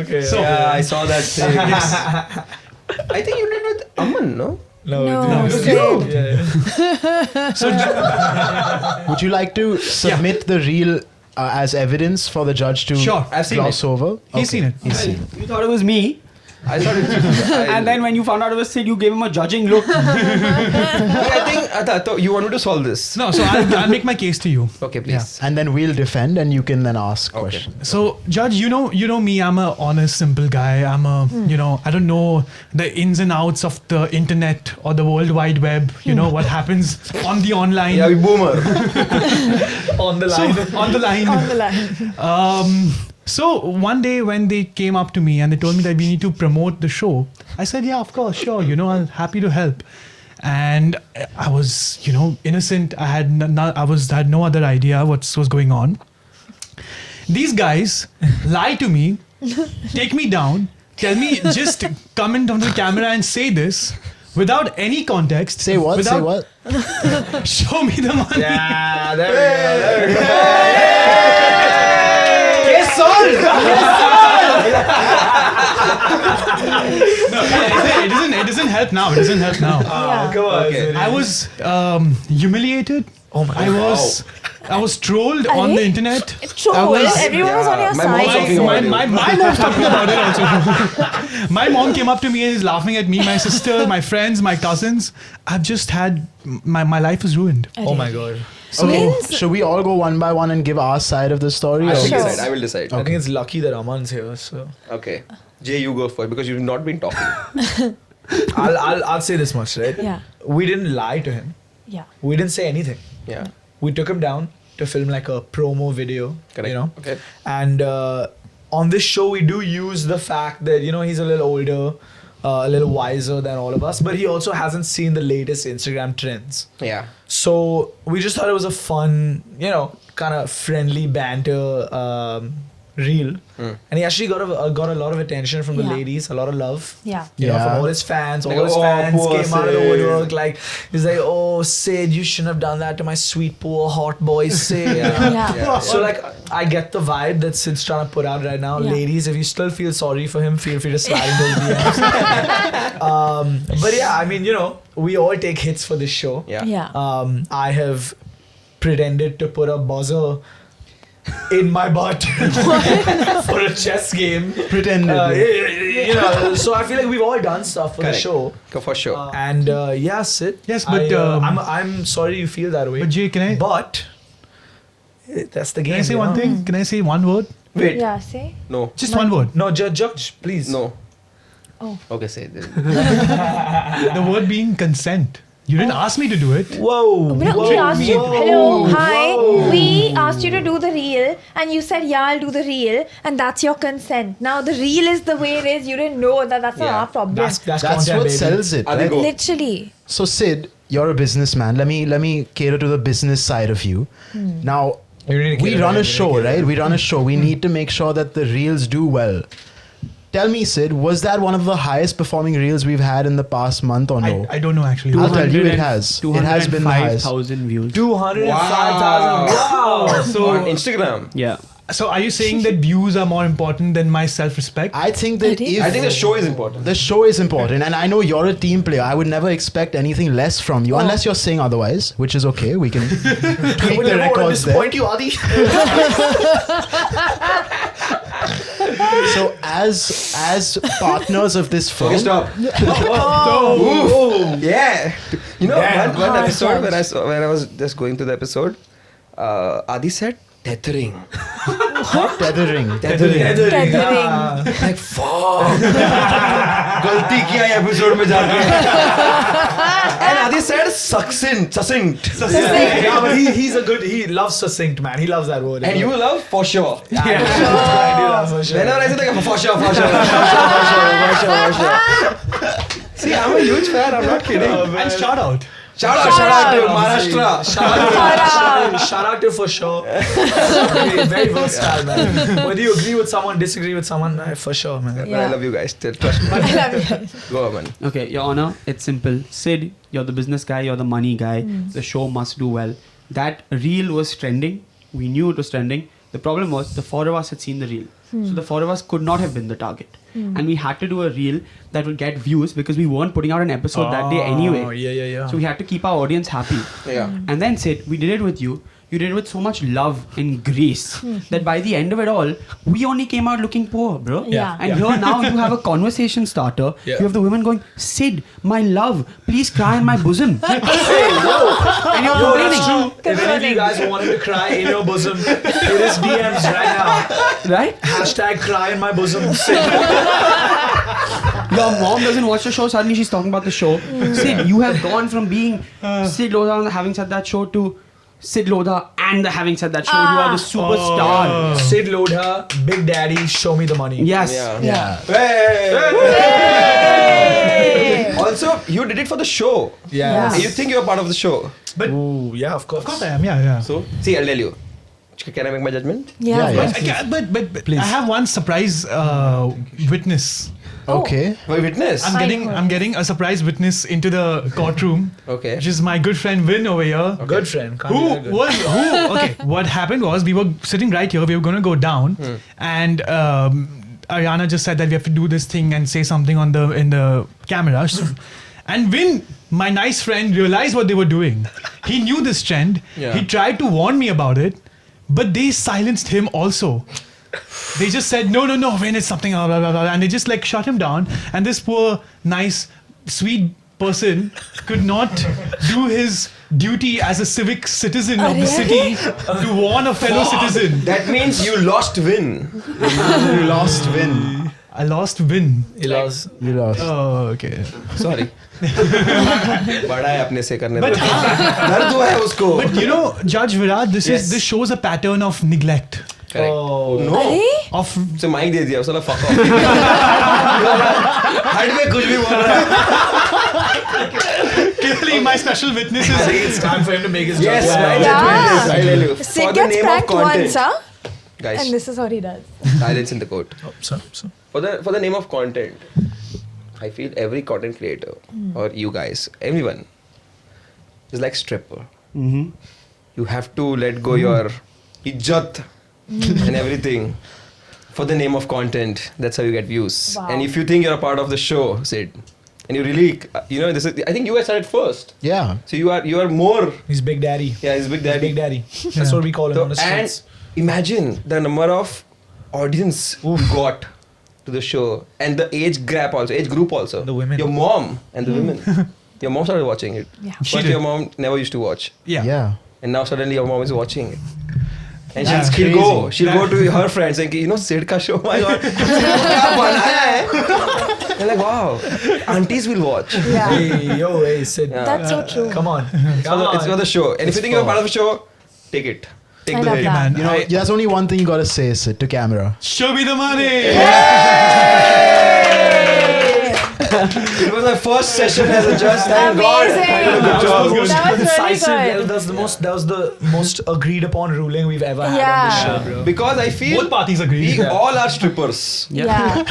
Okay. So- Yeah, I saw that thing. I think you did with Aman, no? No, No, it Sid. didn't. Yeah. So Would you like to submit the reel as evidence for the judge to Sure, I've seen gloss over? He's seen it. He's seen it. You thought it was me, I thought it and then when you found out it was Sid, you gave him a judging look. I thought you wanted to solve this. no, so I'll make my case to you. Okay, please. And then we'll defend, and you can then ask Okay. questions. So, Judge, you know me. I'm a honest, simple guy. I'm a, I don't know the ins and outs of the internet or the World Wide Web. You know what happens on the online. Yeah, we boomer. On the So, line. on the line. On the line. So one day when they came up to me and they told me that we need to promote the show, I said, yeah, of course, sure. I'm happy to help. And I was, innocent. I had had no other idea what was going on. These guys lie to me, take me down, tell me just come in front of the camera and say this without any context. Say what? Say without- what? Show me the money. Yeah, there we go. Case solved. It doesn't help now. It doesn't help now. Yeah. Come on. Okay. Sid. I was humiliated. Oh my I was trolled on the internet. True. Everyone was on your my mom's side. talking about My mom's talking about it also. My mom came up to me and is laughing at me, my sister, my friends, my cousins. I've just had my life is ruined. Oh my god. Okay, Means- should we all go one by one and give our side of the story? I or- will Sure. decide. I will decide. I think it's lucky that Aman's here. So Okay. Jay, you go first because you've not been talking. I'll say this much, right? Yeah. We didn't lie to him. Yeah. We didn't say anything. Yeah. We took him down to film like a promo video. Correct. You know. Okay. And on this show, we do use the fact that he's a little older, a little wiser than all of us, but he also hasn't seen the latest Instagram trends. Yeah. So we just thought it was a fun, kind of friendly banter reel, and he actually got a lot of attention from the Yeah. ladies, a lot of love. Yeah. From all his fans. All Like, his oh, fans poor came out of the Sid. woodwork. Like, he's like, oh, Sid, you shouldn't have done that to my sweet, poor, hot boy, Sid. Yeah. So, like, I get the vibe that Sid's trying to put out right now. Yeah. Ladies, if you still feel sorry for him, feel free to slide into his DMs. But yeah, I mean, we all take hits for this show. Yeah. Yeah. I have pretended to put a buzzer in my butt for a chess game. Pretended. So I feel like we've all done stuff for Correct. the show. For sure. And yeah, Sid. Yes, but, I'm sorry you feel that way. But Jay, can I But that's the game. say one thing? Can I say one word? Wait. Yeah. See. No. Just one word. No, Judge, please. No. Oh. Okay, say it. The word being consent. You didn't ask me to do it. Whoa. We asked you, hello, hi. We asked you to do the reel, and you said, yeah, I'll do the reel, and that's your consent. Now the reel is the way it is. You didn't know that. That's not Yeah. our problem. That's That's content, what baby. sells it, Adi, right? go. Literally. So Sid, you're a businessman. Let me cater to the business side of you. Now, You need to we cater run to a him, show, you need to right? We run a show. We need to make sure that the reels do well. Tell me, Sid, was that one of the highest performing reels we've had in the past month or no? I don't know actually. I'll tell you, it has. It has been the highest. 205,000 views. 205,000. Wow. So- on Instagram. Yeah. So are you saying that views are more important than my self-respect? I think that It is. if I think the show is important. the show is important, and I know you're a team player. I would never expect anything less from you, unless you're saying otherwise, which is okay. We can tweak the records there. you, Adi. So as partners of this film, Okay, stop. Yeah. You know, Damn. one Hard episode judge. when I was just going through the episode, Adi said tethering. tethering. Tethering. Like fuck. गलती किया ये episode में जाके. And Adi said succinct. Yeah, but he loves succinct, man. He loves that word. And you love for sure. I do love for sure. Whenever I say like for sure. See, I'm a huge fan. I'm not kidding. And shout out. Shout out to Maharashtra. Shout out to for sure. Very versatile, man. Whether you agree with someone, disagree with someone, for sure, man. But I Yeah. love you guys. Trust me. I love you. Go, Aman. Okay, Your Honor, it's simple. Sid, you're the business guy, you're the money guy. The show must do well. That reel was trending. We knew it was trending. The problem was the four of us had seen the reel. So the four of us could not have been the target. And we had to do a reel that would get views because we weren't putting out an episode that day anyway. Oh, yeah. So we had to keep our audience happy. Yeah. And then Sid, we did it with you. You did it with so much love and grace that by the end of it all, we only came out looking poor, bro. Yeah. And here now you have a conversation starter. Yeah. You have the women going, Sid, my love, please cry in my bosom. And you're Yo, complaining. that's true. If any of you guys want him to cry in your bosom, it is DMs right now. Right? Hashtag cry in my bosom. Your mom doesn't watch the show, suddenly she's talking about the show. Sid, you have gone from being Sid Lodha on the Having Said That show to Sid Lodha and the Having Said That show. You are the superstar. Sid Lodha, Big Daddy, show me the money. Yes. Yeah. Hey. Also, you did it for the show. Yeah. You think you're part of the show. Ooh, yeah, of course. Of course I am. Yeah. So, see, I'll tell you. Can I make my judgment? Yeah. Yeah. But I have one surprise witness. Okay. My witness. I'm getting a surprise witness into the courtroom. Okay. Which is my good friend Vin over here. Good friend. Can't be that good. Okay, what happened was we were sitting right here, we were going to go down, and Aryana just said that we have to do this thing and say something in the camera. And when my nice friend realized what they were doing, he knew this trend. Yeah. He tried to warn me about it, but they silenced him also. They just said, no, when it's something, blah, blah, blah, and they just like shut him down. And this poor, nice, sweet person could not do his duty as a civic citizen of the city to warn a fellow citizen. That means you lost win. You lost win. I lost win. You lost. You lost. Oh, okay. Sorry. बड़ा है अपने से करने दो. दर्द हुआ है उसको. But you know, Judge Viraj, Yes. this shows a pattern of neglect. Correct. Oh. No. Of से माइक दे दिया उसने fuck off. हट में कुछ भी बोल रहा है. clearly my special witness I is think it's time for him to make his Yes, judgment. my Yeah. judgment is. I'll tell you. Sid For the gets name of pranked once, content, huh? guys. And this is what he does. Silence in the court. Oh, so. For the name of content, I feel every content creator or you guys, everyone is like stripper. Mm-hmm. You have to let go your ijjat and everything for the name of content. That's how you get views. Wow. And if you think you're a part of the show, Sid, and you really, this is. I think you guys started first. Yeah. So you are more. He's Big Daddy. Yeah, he's big daddy. Big Daddy. That's what we call him So, on the and streets. imagine the number of audience who got to the show and the age gap also. The women. Your mom and the women. Your mom started watching it. Yeah. She First did. your mom never used to watch. yeah. And now suddenly your mom is watching it. And Yeah, she'll go to her friends and Sid ka show, my god. क्या बनाया है? They're like, wow. Aunties will watch. Yeah. Hey, Sid. Yeah. That's so true. Come on. It's for the show. And if you think you're part of the show, take it. Take I the love hit. that. Man, You know, there's only one thing you gotta say, Sid, to camera. show me the money. It was my first session as a judge. Thank God. Amazing. I did a good That job. was really Decisive. good. That was the most agreed upon ruling we've ever had on Yeah. this show, bro. Because I feel Both parties agree. we all are strippers. Yeah.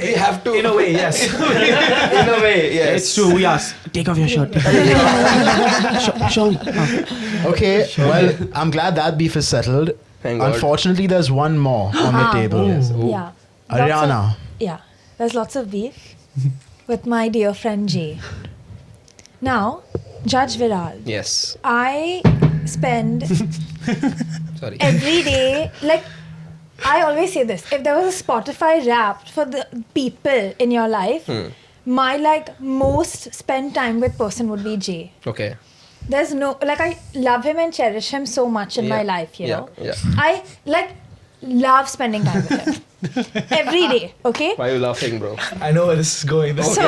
We have to. In a way, yes. In a way, yes. It's true. We ask. Take off your shirt. Show me. Okay, well, I'm glad that beef is settled. Thank God. Unfortunately, there's one more on the table. Yeah. Lots Aryana. of- yeah. There's lots of beef with my dear friend Jay. Now, Judge Viraj, Yes. I spend Sorry. every day, like, I always say this, if there was a Spotify Wrapped for the people in your life, my, like, most spent time with person would be Jay. Okay. There's no, like, I love him and cherish him so much in my life, you know. Yeah. I, like, love spending time with him. Every day, okay? Why are you laughing, bro? I know where this is going. So,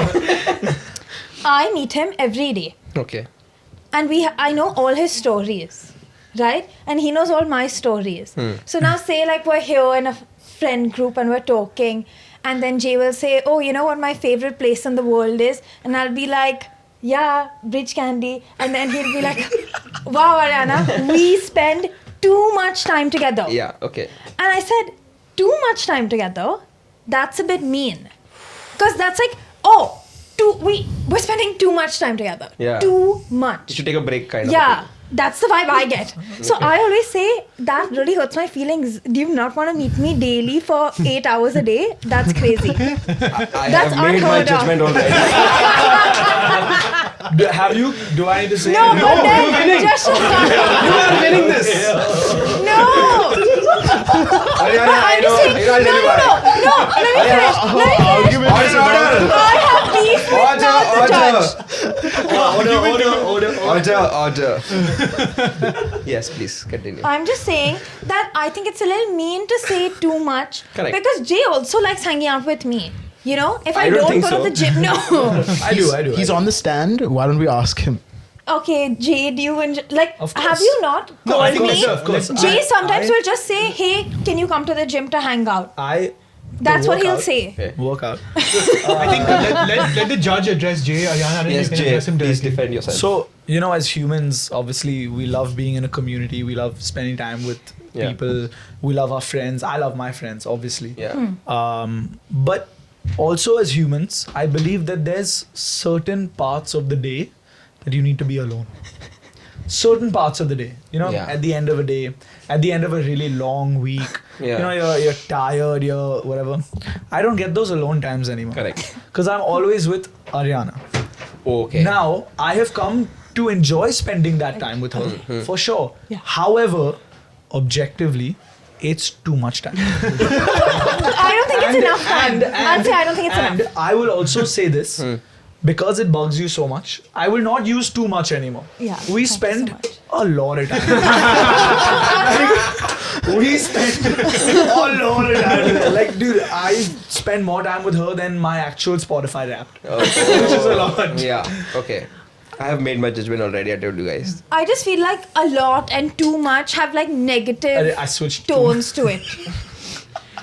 I meet him every day. Okay. And I know all his stories, right? And he knows all my stories. So now say like we're here in a friend group and we're talking, and then Jay will say, oh, you know what my favorite place in the world is? And I'll be like, yeah, Bridge Candy. And then he'll be like, wow, Aryana, we spend too much time together. Yeah, okay. And I said, too much time together? That's a bit mean. Because that's like, oh, we're spending too much time together. Yeah. Too much. You should take a break, kind of. Yeah, that's the vibe I get. So I always say that really hurts my feelings. Do you not want to meet me daily for 8 hours a day? That's crazy. I That's have made my unheard of. judgment already. Do I need to say No, it? but then just shut up. You are winning this. No. Aryana, I'm just saying. I'll tell you why. No. Let me finish. Order. I have beef with now the judge. Order. Yes, please continue. I'm just saying that I think it's a little mean to say too much. Correct. Because Jay also likes hanging out with me. You know, if I I don't don't think go so. to the gym, no. I do. He's on the stand. Why don't we ask him? Okay, Jay, do you enjoy, like, Of course. have you not No, called I think me? so, of course. Jay sometimes I- will just say, hey, can you come to the gym to hang out? That's what he'll workout. say. Okay. Workout. I think let the judge address Jay. Aryana, then Yes, you can Jay, address him please directly. defend yourself. So, as humans, obviously, we love being in a community. We love spending time with Yeah. people. We love our friends. I love my friends, obviously. Yeah. But also as humans, I believe that there's certain parts of the day that you need to be alone. Certain parts of the day, Yeah. at the end of a day, at the end of a really long week, Yeah. You know, you're tired, you're whatever. I don't get those alone times anymore. Correct. Because I'm always with Aryana. Okay. Now, I have come to enjoy spending that time with her, for sure. Yeah. However, objectively, it's too much time. I don't think it's enough time. I'll say I don't think it's and enough. I will also say this, because it bugs you so much, I will not use too much anymore. Yeah, We thank you so spend much. a lot of time. We spend a lot of time with her. Like, dude, I spend more time with her than my actual Spotify Wrapped. Which is a lot. Yeah. Okay. I have made my judgment already. I told you guys. I just feel like a lot and too much have like negative I switched to- tones to it.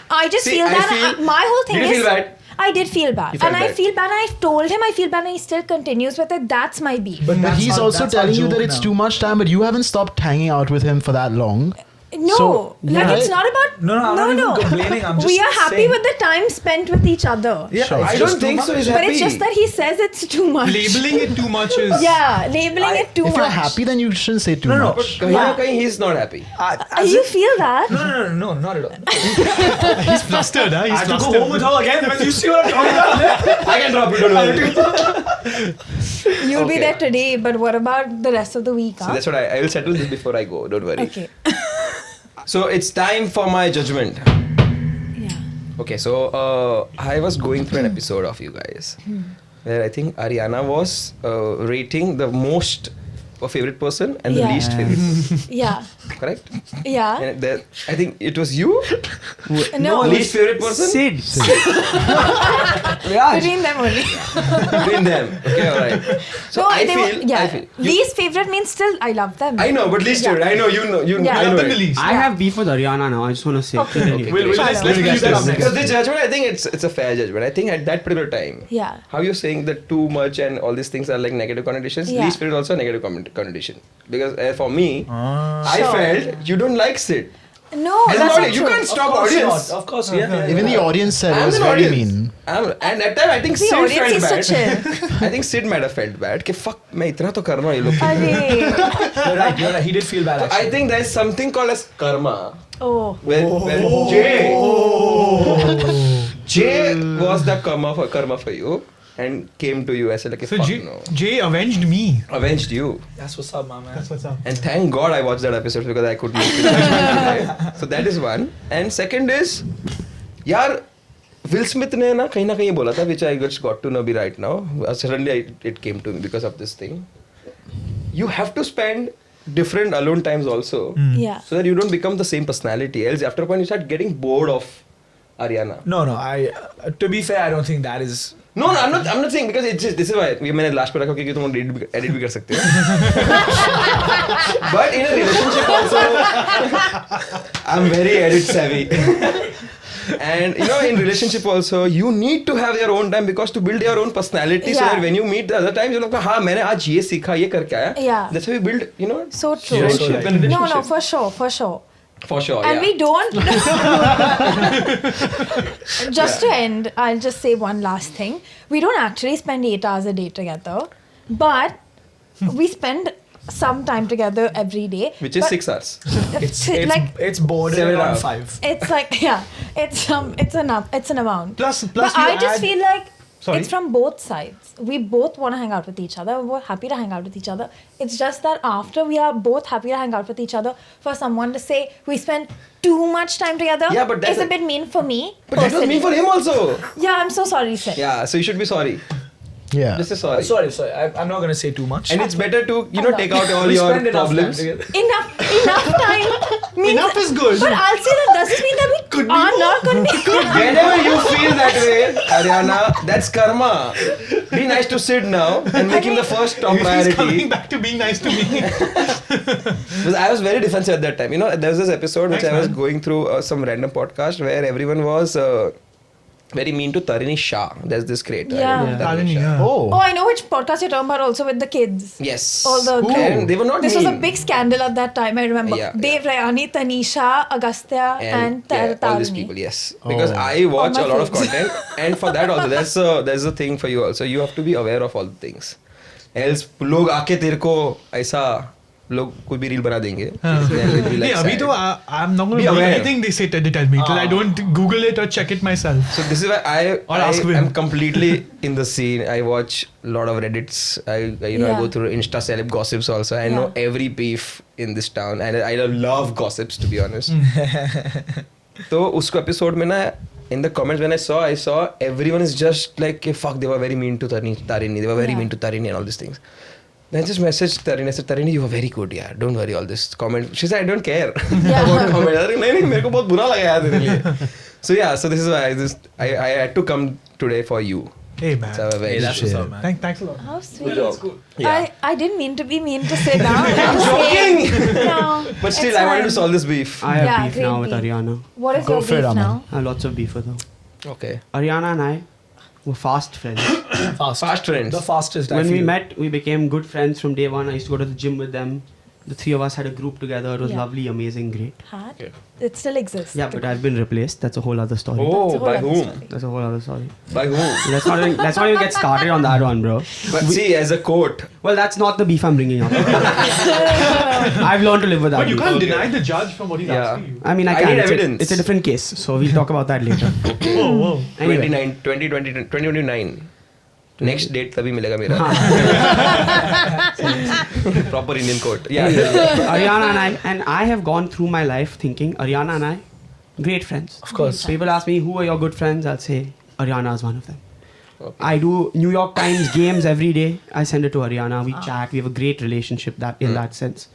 I just See, feel I that feel- my whole thing Did you is feel bad? I did feel bad. You felt And I bad. feel bad and I told him I feel bad and he still continues with it. That's my beef. But that's he's our- also that's our telling you that joke it's now. too much time, but you haven't stopped hanging out with him for that long. No, So, like yeah. it's not about No, I'm not even complaining. I'm just we are happy saying. with the time spent with each other. Yeah, Sure. it's I just don't too think so. much. He's But happy. it's just that he says it's too much. Labeling it too much is. Yeah, labeling it too If much. you're happy, then you shouldn't say too No, no, much. Kahin na kahin, he's not happy. As You in- feel that? No, not at all. He's flustered, huh? I He's have to go flustered. home with her again. When you see what I'm talking about. I can drop you. Don't worry. You'll be Okay. there today, but what about the rest of the week? So Huh? that's what I will settle this before I go. Don't worry. Okay. So it's time for my judgment. Yeah. Okay, so I was going through an episode of you guys where I think Aryana was rating the most favorite person and the Yeah. least favorite person. Yeah. Correct? Yeah. And I think it was you? No, Least favorite person? Sid. between them only. Between them. Okay, alright. So No, I they feel. were, yeah. I feel. Least favorite means still I love them. I know, but least Yeah. favorite. I know, you know. Yeah. I know Love them the it. least. I have beef with Aryana now. I just want to say. Okay. Anyway. We'll Let's let's leave leave that that up next. because the judgment, I think it's a fair judgment. I think at that particular time, Yeah. how you're saying that too much and all these things are like negative connotations, Yeah. least favorite also a negative connotation. Because for me, I Sure. felt you don't like Sid. No, As an that's not audience, you true. can't stop audience. Of course, yeah. Even the audience said it I'm was an very audience. mean. And at that time, I think The Sid audience felt is bad. so chill. I think Sid might have felt bad. कि fuck, मैं इतना तो कर रहा हूँ ये लोग के लिए." Arey. You're right. He did feel bad. I Actually. think there's something called as karma. Oh. When Jay was the karma for you and came to you as like a So fuck Jay, no. Jay avenged me. Avenged you. That's what's up, my man. That's what's up. And thank God I watched that episode because I couldn't make it. So that is one. And second is, यार Will Smith ने ना कहीं बोला था, which I just got to know be right now. Suddenly it came to me because of this thing. You have to spend different alone times also, Yeah. so that you don't become the same personality. Else, after a point, you start getting bored of Aryana. No. To be fair, I don't think that is. No, I'm not saying because it's just this is why मैंने last पे रखा क्योंकि तुम edit भी कर सकते हो. But in a relationship also, I'm very edit savvy. And you know, in relationship also, you need to have your own time because to build your own personality, so Yeah. that when you meet the other times, you're like, हाँ मैंने आज ये सीखा, ये करके आया. Yeah. That's how we build, you know, So true. Yeah, so friendship right. and No, relationship. no, for sure. For sure, And yeah. we don't. Just to end, I'll just say one last thing. We don't actually spend 8 hours a day together, but we spend some time together every day. Which is But 6 hours. It's bordering 7 on hours. 5. It's like it's an amount. Plus But you I just add- feel like Sorry? it's from both sides. We both want to hang out with each other. We're happy to hang out with each other. It's just that after we are both happy to hang out with each other, for someone to say we spend too much time together Yeah, but that's is a bit mean for me. But that was me for him also. Yeah, I'm so sorry, sir. Yeah, so you should be sorry. Yeah. Just say sorry. Sorry. I'm not gonna say too much. And it's better to, you know, take out all We your spend enough time problems. together. Enough time means Enough is good. But I'll say that doesn't mean that we are not going to be. Whenever you feel that way, Aryana, that's karma. Be nice to Sid now and make him the first top He's coming priority. back to being nice to me. Because I was very defensive at that time. You know, there was this episode which Thanks, I was man. going through some random podcast where everyone was very mean to Tarini Shah. There's this creator. Yeah. Tarini Tarini, Shah. yeah. Oh, Oh. I know which podcast you're talking about also with the kids. Yes. All the And they were not This mean. was a big scandal at that time, I remember. Yeah, Dev, Rayani, Tanisha, Agastya, and yeah, all these Tarini. people, yes. Because Oh. I watch All a my lot of faves. content, and for that also, there's a thing for you also. You have to be aware of all the things. Else, लोग आके तेरे को ऐसा लोग कोई भी reel बना देंगे. हाँ. They'll be like नहीं अभी sad. तो I'm not going Be to believe aware. anything they tell me till I don't Google it or check it myself. So this is why Or I ask Vin. am completely in the scene. I watch a lot of Reddits. I I Yeah. go through Insta celeb gossips also. I know Yeah. every beef in this town, and I love gossips to be honest. तो उसको episode में ना in the comments when I saw everyone is just like fuck, they were very mean to Tarini, they were very Yeah. mean to Tarini and all these things. Then I just messaged Tarini. I said, Tarini, you were very good, yeah. Don't worry, all this comment. She said, I don't care Yeah. about comment. I was like, नहीं मेरे को बहुत बुरा लगा यार तेरे लिए. So yeah, so this is why I had to come today for you. Hey man. So very That's what's up, man. Thanks a lot. How sweet. Yeah. I didn't mean to be mean to say that. I'm joking. No. But still, it's I wanted to fine. solve this beef. I have Yeah, beef great now with beef. Aryana. What is Go your for it, beef Aman. now? I have lots of beef with her. Okay. Aryana and I were fast friends. Fast friends. The fastest. I When we feel. met, we became good friends from day one. I used to go to the gym with them. The three of us had a group together. It was Yeah. lovely, amazing, great. Had? Yeah. It still exists. Yeah, but I've been replaced. That's a whole other story. Oh, That's a whole by other whom? story. That's a whole other story. By whom? Let's not even get started on that one, bro. But see, as a quote, Well, that's not the beef I'm bringing up. I've learned to live with that. But you beef. can't Okay. deny the judge from what he's Yeah. asking you. I mean, I I can. need It's evidence. it's a different case, so we'll talk about that later. Whoa, whoa. Anyway. 2029. Next date तभी मिलेगा मेरा. Proper Indian quote. Yeah. Aryana and I have gone through my life thinking Aryana and I, great friends. Of course. People ask me who are your good friends. I'll say Aryana is one of them. Okay. I do New York Times games every day. I send it to Aryana. We chat. We have a great relationship in that sense.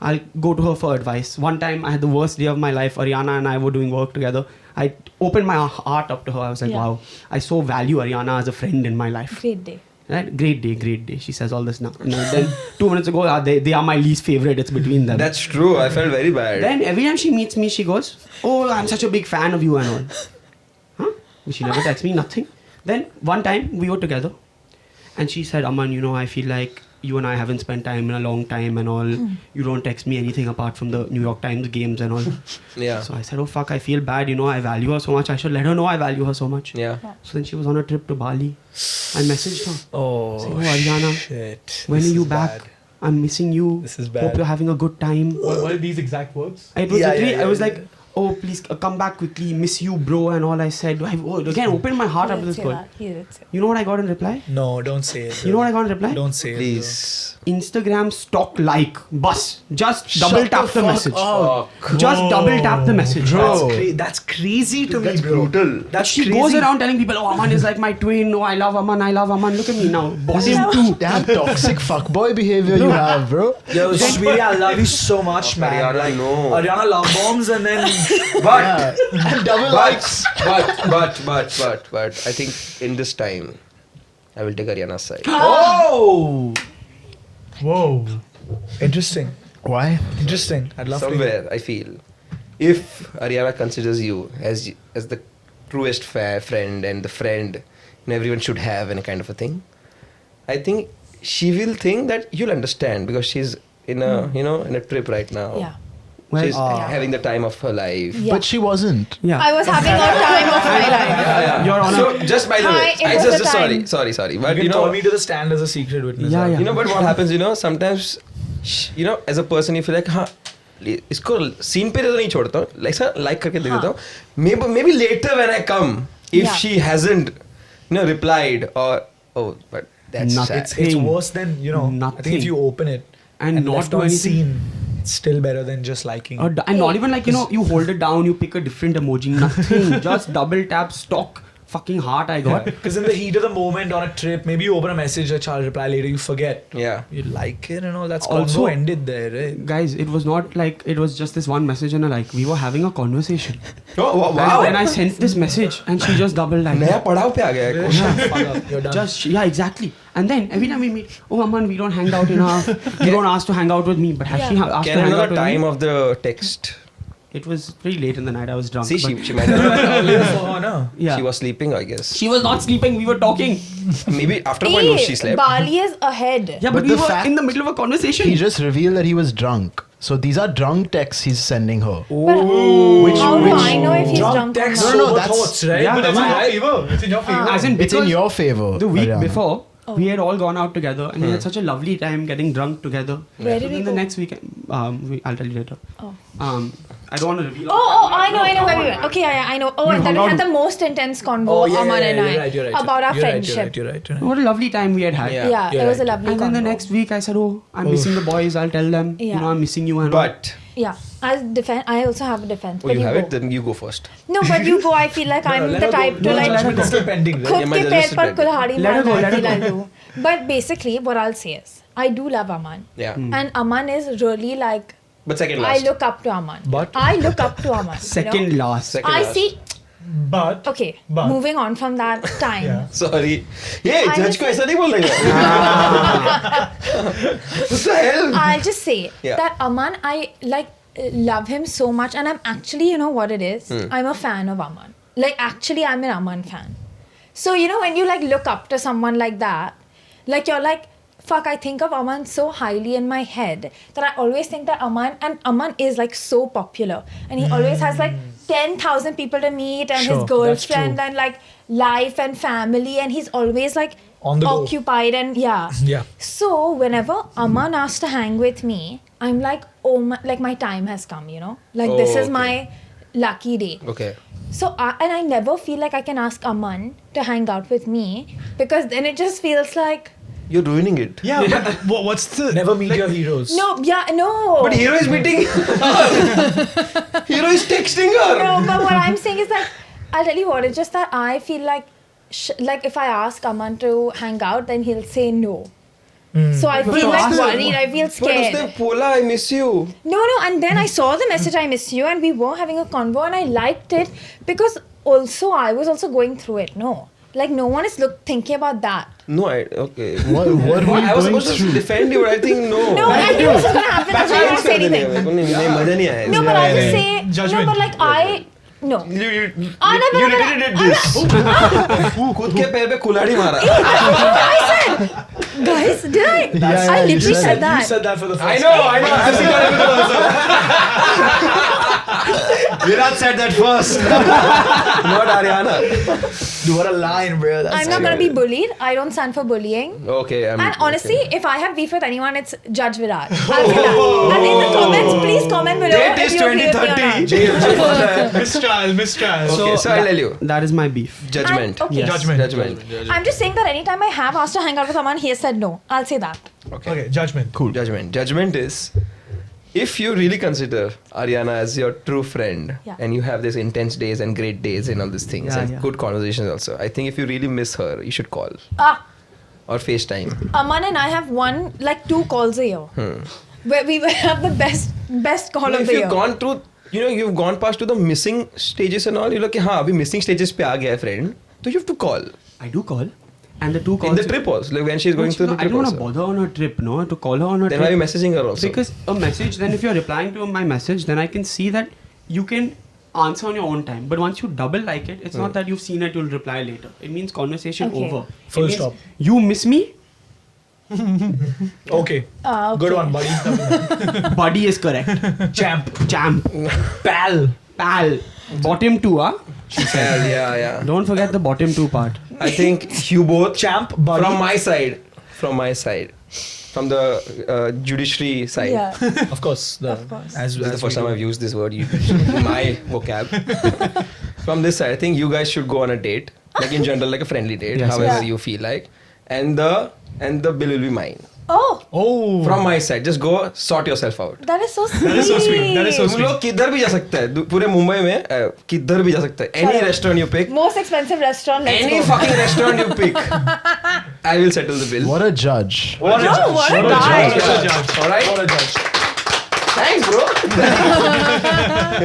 I'll go to her for advice. One time I had the worst day of my life. Aryana and I were doing work together. I opened my heart up to her. I was like, Yeah. wow, I so value Aryana as a friend in my life. Great day. Right? Great day. She says all this now. Then 2 minutes ago, they are my least favorite. It's between them. That's true. I felt very bad. Then every time she meets me, she goes, "Oh, I'm such a big fan of you and all." Huh? But she never texts me, nothing. Then one time we were together, and she said, "Aman, I feel like you and I haven't spent time in a long time and all. You don't text me anything apart from the New York Times games and all." Yeah. So I said, "Oh fuck, I feel bad. I value her so much. I should let her know I value her so much." Yeah. So then she was on a trip to Bali. I messaged her. Oh, Saying, "Oh, Aryana, shit. when This are you is back? bad. I'm missing you. This is Hope bad. you're having a good time." What are these exact words? It was Yeah, literally, yeah, I was yeah, like, "Oh, please come back quickly. Miss you, bro," and all I said. Again, opened my heart He up to did this say girl. that. He did say You know what I got in reply? No, don't say it. You know what I got in reply? Don't say it. Please. Instagram stock like bus. Just double tap the message. Fuck. Just double tap the message. Bro. Bro. That's crazy to me, That's bro. brutal. That's She crazy. goes around telling people, "Oh, Aman is like my twin. Oh, I love Aman. I love Aman. Look at me now. Bottom two." Damn toxic fuckboy behavior you have, bro. Yo, sweetie, I love you so much, man. Aryana, Like, no. Aryana love bombs and then But, And double likes. but, I think in this time, I will take Aryana's side. oh, Whoa. interesting, Why? interesting. I'd love Somewhere, I feel, if Aryana considers you as the truest friend and the friend everyone should have and a kind of a thing, I think she will think that you'll understand because she's in a in a trip right now. Yeah. Well, She's having the time of her life. Yeah. But she wasn't. yeah. I was having a time of my life. Your Honor. So just by the Hi, way, it I was just the time. sorry. You But can call me to the stand as a secret witness. Yeah, yeah. But what happens, sometimes, as a person, you feel like, हाँ, इसको scene पे तो नहीं छोड़ता हूँ, like करके दे देता हूँ. Maybe later when I come, if Yeah. she hasn't, replied or but that's Nothing. sad. It's worse than I think Nothing. if you open it And not left do on anything. scene, it's still better than just liking. it. And not even like, you hold it down, you pick a different emoji, nothing. Just double tap, stock fucking heart I got. Because in the heat of the moment on a trip, maybe you open a message, a child reply later, you forget. Yeah. You like it and all. That's Also- also ended there, right? Guys, it was not like, it was just this one message and we were having a conversation. Oh, And wow. then I sent this message and she just double typed. नया पड़ाव पे आ गया है. Fuck up, you're done. Just, yeah, exactly. And then every time we meet, "Oh, Aman, we don't hang out enough. You don't ask to hang out with me." But has she asked Can to I hang know out the with time me? of the text? It was pretty late in the night. I was drunk. See, but she might have. For her, no? yeah. She was sleeping, I guess. She was not sleeping. We were talking. Maybe after a point no, she slept. Bali is ahead. Yeah, But but we the were fact- in the middle of a conversation. He just revealed that he was drunk. So these are drunk texts he's sending her. But Which- how do which- I know if he's drunk or text, No, not? no, sober that's- thoughts, right? Yeah, But that's am I It's in your right? favor. It's in your favor. As in, It's in because your favor. the week Aryana. before, We had all gone out together and we had such a lovely time getting drunk together. Where did So we then go? the next weekend, I'll tell you later. Oh. I don't want to reveal. I know where we went. Okay, yeah, I know. Oh, and then we had the most intense convo, Aman and I, about our friendship. You're right. What a lovely time we had had. Yeah. Yeah, You're it was a right. lovely And then the convo. next week I said, I'm missing the boys. I'll tell them, Yeah. I'm missing you. And all. But Yeah, I also have a defense. oh, but you have go. it, then you go first. No, but you go. I feel like I'm the type to like Judgment is still pending, right? खुद Yeah, my के judgment पैर is पर pending. कुल्हाड़ी Let her go, मारना let her I feel go. I do. But basically, what I'll say is, I do love Aman, Yeah. and Aman is really like But second I last. look up to Aman. But? I look up to Aman. Second you know? last. Second I last. see. But Okay, But- moving on from that time. Yeah. Sorry. Hey, I judge just- को ऐसा नहीं बोलना है. What the hell? I'll just say Yeah. that Aman, I like love him so much, and I'm actually, you know what it is? I'm a fan of Aman. Like actually, I'm an Aman fan. So you know when you like look up to someone like that, like you're like, fuck, I think of Aman so highly in my head that I always think that Aman is like so popular, and he always has like 10,000 people to meet, and Sure, his that's girlfriend, true. and like life and family, and he's always like On the go. occupied and yeah. Yeah. So whenever Aman asks to hang with me, I'm like, oh my, like my time has come, you know, like Oh, this is okay. my lucky day. Okay. So and I never feel like I can ask Aman to hang out with me because then it just feels like You're ruining it. yeah, but what's the Never meet your heroes. no. But hero is meeting her. Hero is texting her. No, but what I'm saying is that I'll tell you what. It's just that I feel like like if I ask Aman to hang out, then he'll say no. So I feel like ask- worried. I feel But scared. उसने बोला I miss you. No, and then I saw the message I miss you, and we were having a convo, and I liked it because also I was also going through it. No, like no one is thinking about that. No, okay. What were you I was going supposed to through? defend you, but I think no. No, I knew this was gonna happen. That's why I didn't say anything. नहीं मजा नहीं आया. No, but I'll just yeah. say Judgment. no, but like I no. You no, literally did this. खुद के पैर पे कुल्हाड़ी मारा. Guys, did I? Yeah, I you literally said said You that. said that for the first I know. I've seen that episode also. Viraj said that first. Not Aryana. Dude, what a line, bro. That's I'm not gonna be bullied. I don't stand for bullying. Okay. And honestly, if I have beef with anyone, it's Judge Viraj. I'll say that. And in the comments, please comment below Date if is you agree with me or 2030. not. mistrial. Okay, so I'll tell you. That is my beef. Judgment. Okay. Yes. Judgment. I'm just saying that anytime I have asked to hang out with someone, he has said no. I'll say that. Okay, judgment. Cool. Judgment. Judgment is if you really consider Aryana as your true friend Yeah. and you have these intense days and great days and all these things Yeah, and yeah. good conversations also, I think if you really miss her, you should call or FaceTime. Aman and I have two calls a year. Where we will have the best call No, of if the you've year. gone through, you've gone past to the missing stages and all, you're like, हाँ अभी missing stages पे आ गया है friend, so you have to call. I do call. And the two calls. In the trip also, like when she's going through the I trip don't want to also. bother on a trip, no? To call her on a Then trip. why are you messaging her also? Because a message, then if you're replying to my message, then I can see that you can answer on your own time. But once you double like it, it's not that you've seen it, you'll reply later. It means conversation Okay. over. Full It means stop. You miss me? Okay. Okay. Good one, buddy. Buddy is correct. Champ. Champ. Pal. Pal. Bottom two, huh? Yeah. Don't forget the bottom two part. I think you both Champ, buddy. from my side, from the judiciary side. Yeah. Of course. Of course. As This is the first time I've used this word in my vocab. From this side, I think you guys should go on a date, like in general, like a friendly date, Yes, however yes. you feel like, and the bill will be mine. Oh, Oh. From my side, just go sort yourself out. that is so sweet. That is so sweet. That is so तुम sweet. लोग किधर भी जा सकता है पूरे मुंबई में किधर भी जा सकता है any restaurant you pick Most expensive restaurant. Let's any go. fucking restaurant you pick I will settle the bill. What a judge. No, what a guy. All right. What a judge. Thanks, bro.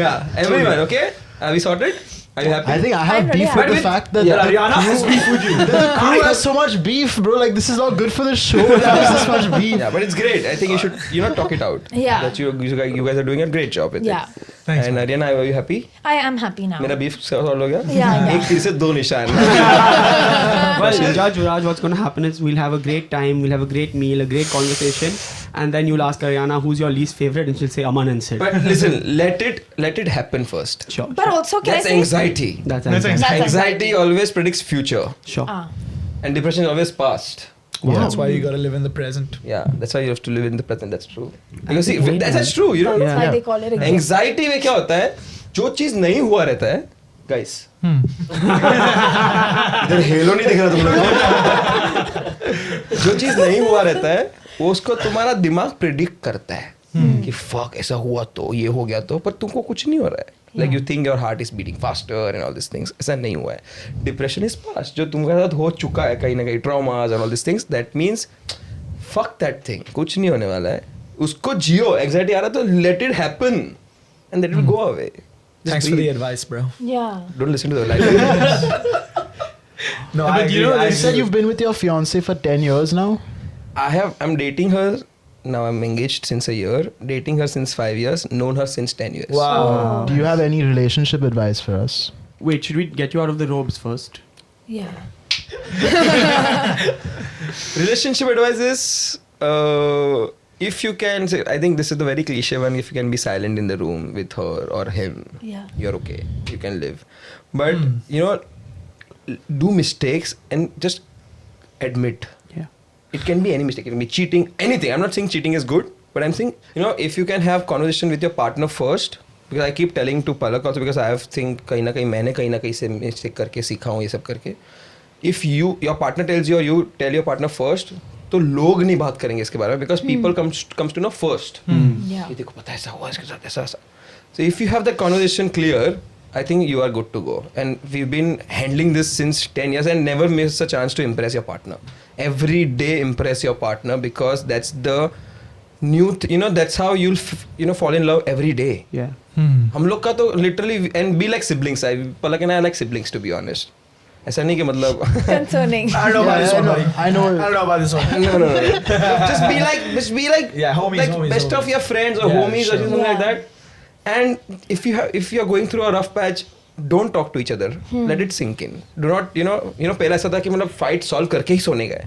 Yeah, everyone. Okay, are we sorted? Are you happy? I think I have I'm really beef with happy. the fact that Yeah, the Aryana has beef with you. the crew has so much beef, bro. Like this is not good for the show. There's this much beef. Yeah, but it's great. I think you should, talk it out. Yeah. That you guys are doing a great job with Yeah. it. Thanks, And man. Aryana, are you happy? I am happy now. मेरा beef solve हो गया? Yeah. एक तीर से दो निशान. Well, Judge Viraj, what's going to happen is we'll have a great time, we'll have a great meal, a great conversation, and then you'll ask Aryana who's your least favorite, and she'll say Aman and Sid. But listen, let it happen first. Sure. But also, can That's I say? anxiety. That's That's anxiety. That's Anxiety always predicts future, Sure. Ah. and depression is always past. That's why you gotta live in the present. Yeah, that's why you have to live in the present. That's true. Because see, that's true. You know, That's why they call it a gift. Anxiety में क्या होता है, जो चीज नहीं हुआ रहता है, guys. इधर हेलो नहीं दिख रहा तुम लोग को. जो चीज नहीं हुआ रहता है, वो उसको तुम्हारा दिमाग प्रिडिक्ट करता है कि fuck ऐसा हुआ तो ये हो गया तो, पर तुमको कुछ नहीं हो रहा है. Like you think your heart is beating faster and all these things. ऐसा नहीं हुआ है. Depression is past. जो तुम्हारे साथ हो चुका है कहीं ना कहीं, traumas and all these things. That means fuck that thing. कुछ नहीं होने वाला है. उसको जियो. Anxiety आ रहा तो let it happen and that will go away. Just Thanks for breathe. the advice, bro. Yeah. Don't listen to the life. No, I But agree. you know, I you said agree. you've been with your fiance for 10 years now. I'm dating her. Now I'm engaged since a year. Dating her since 5 years. Known her since 10 years. Wow. Do you have any relationship advice for us? Wait, should we get you out of the ropes first? Yeah. Relationship advice is if you can say, I think this is the very cliche one, if you can be silent in the room with her or him, Yeah. you're okay, you can live. But you know, do mistakes and just admit. Yeah. It can be any mistake, it can be cheating, anything. I'm not saying cheating is good, but I'm saying, you know, if you can have conversation with your partner first, because I keep telling to Palak also, because I have think कहीं ना कहीं से mistake करके सीखा हूँ ये सब करके. If your partner tells you or you tell your partner first, तो लोग नहीं बात करेंगे इसके बारे में, because people comes to know first. Yeah. ये देखो पता है ऐसा हुआ इसके साथ ऐसा. So if you have that conversation clear, I think you are good to go. And we've been handling this since 10 years and never miss a chance to impress your partner. Every day impress your partner, because that's the new, that's how you'll fall in love every day. Yeah. हम लोग का तो literally, and be like siblings. Palak and I are like siblings, to be honest. ऐसा नहीं कि मतलब Concerning. I don't know about this one, buddy. I know. I don't know about this one. no. just be like Yeah, homies, like homies, best of homies. your friends or Yeah, homies or sure. something like Yeah. that. And if you are going through a rough patch, don't talk to each other. Let it sink in. Do not, पहला ऐसा था कि मतलब fight solve करके ही सोने गए.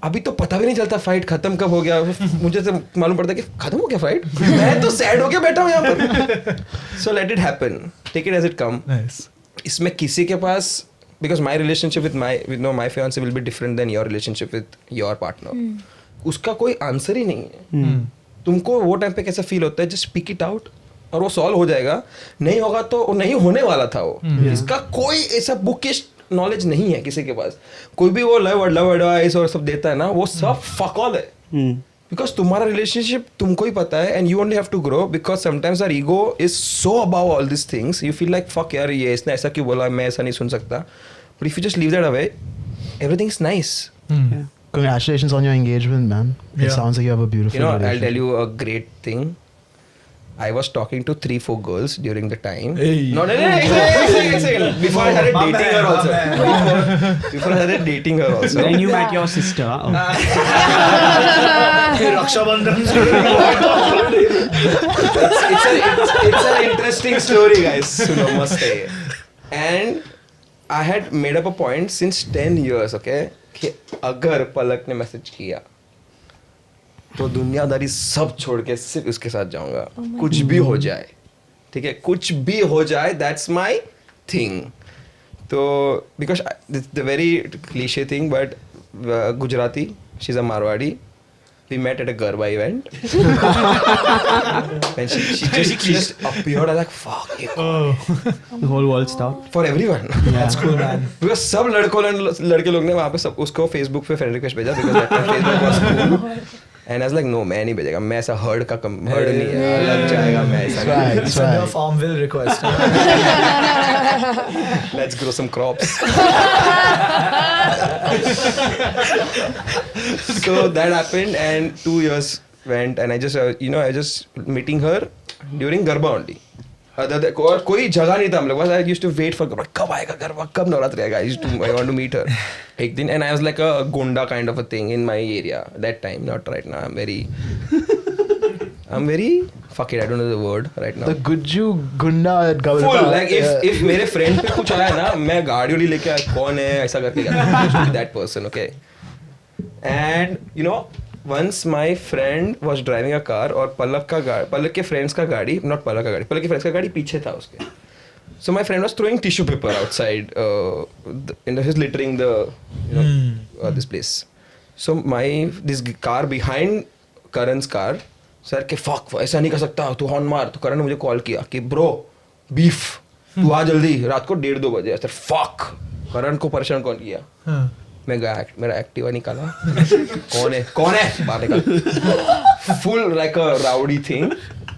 अभी तो पता भी नहीं चलता fight खत्म कब हो गया. मुझे तो मालूम पड़ता है कि खत्म हो गया fight. मैं तो sad होके बैठा हूँ यहाँ पर. So let it happen. Take it as it come. Nice. इसमें किसी के पास, because my relationship with my fiance will be different than your relationship with your partner. उसका कोई आंसर ही नहीं है. तुमको वो टाइम पे कैसा फील होता है, जस्ट स्पीक इट आउट और वो सॉल्व हो जाएगा. नहीं होगा तो नहीं होने वाला था वो. इसका कोई ऐसा बुकिश नॉलेज नहीं है किसी के पास. कोई भी वो लव एडवाइस और सब देता है ना, वो सब फक ऑल है. बिकॉज तुम्हारा रिलेशनशिप तुमको ही पता है, and you only have to grow. Because sometimes our ego is so about all this things, you feel like fuck यार, ये इसने ऐसा क्यों बोला, मैं ऐसा नहीं सुन सकता. But if you just leave that away, everything is nice. Yeah. Congratulations on your engagement, man. It Yeah. sounds like you have a beautiful I'll relationship. tell you a great thing. I was talking to 3-4 girls during the time. Hey. No, one second. Before I started My dating man, her my also. man. Before I started dating her also. Then you met your sister. Oh. Raksha Bandhan. It's an interesting story, guys. Suno, must say. And I had made up a point since 10 years, okay? कि अगर पलक ने message किया तो दुनियादारी सब छोड़ के सिर्फ उसके साथ जाऊंगा. कुछ भी हो जाए, ठीक है, कुछ भी हो जाए, दैट्स माई थिंग. तो because the very cliche thing, but Gujarati, she is a Marwari. We met at a Garba event. And she just appeared. I was like, fuck, ये The whole world stopped. for everyone. That's cool, man. Because सब लड़के लोग ने वहाँ पे सब उसको Facebook पे friend request भेजा, because that time Facebook was cool. And I was like, no, मैं नहीं भेजेगा, मैं ऐसा हर्ड नहीं है, लग जाएगा, मैं ऐसा नहीं. It's a Farmville request. Let's grow some crops. So that happened, and 2 years went, and I just meeting her during Garba only. और कोई जगह नहीं था हम लोग. I used to wait for Garba. कब आएगा Garba? कब नवरात्रि आएगा? I want to meet her. एक दिन, and I was like a gunda kind of a thing in my area that time. Not right now. I'm very fuck it. I don't know the word right now. The Gujju Gunda at Gavalpa. Full, like if मेरे friend पे कुछ आया ना, मैं गाड़ी वाली लेके आया, कौन है ऐसा करके जाता हूँ. That person, okay. And once my friend was driving a car, और पलक के friends का गाड़ी, not पलक का गाड़ी, पलक के friends का गाड़ी पीछे था उसके. So my friend was throwing tissue paper outside, he's littering the this place. So this car behind Karan's car, sir के fuck ऐसा नहीं कर सकता तू हॉर्न मार. तो करण ने मुझे कॉल किया कि bro beef तू आ जल्दी रात को 1:30-2 बजे. सर fuck करण को परेशान कौन किया. मैं गया मेरा एक्टिवा निकाला. कौन है बाहर निकाल. Full like a rowdy thing.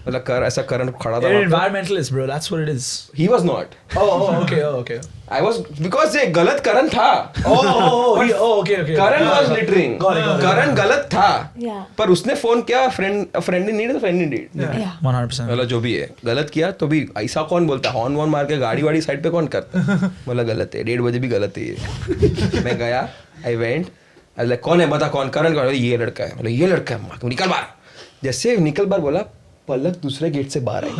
मतलब ऐसा करण खड़ा था. You're an environmentalist, bro. That's what it is. He was not. Okay. I was because ये गलत करण था. Okay. Karan was littering. Got it. करण गलत था. Yeah. पर उसने फोन किया friend in need, friend in need. Yeah. 100%. मतलब जो भी है गलत किया तो भी ऐसा कौन बोलता है हॉर्न वॉर्न मार के गाड़ी साइड पे कौन करता. बोला गलत है 1:30 बजे भी गलत है ये. मैं गया I went. I was like कौन है बता कौन. करण कौन. ये लड़का है. बोला ये लड़का है. तू निकल बाहर. जैसे निकल बाहर बोला पलक दूसरे गेट से बाहर आई.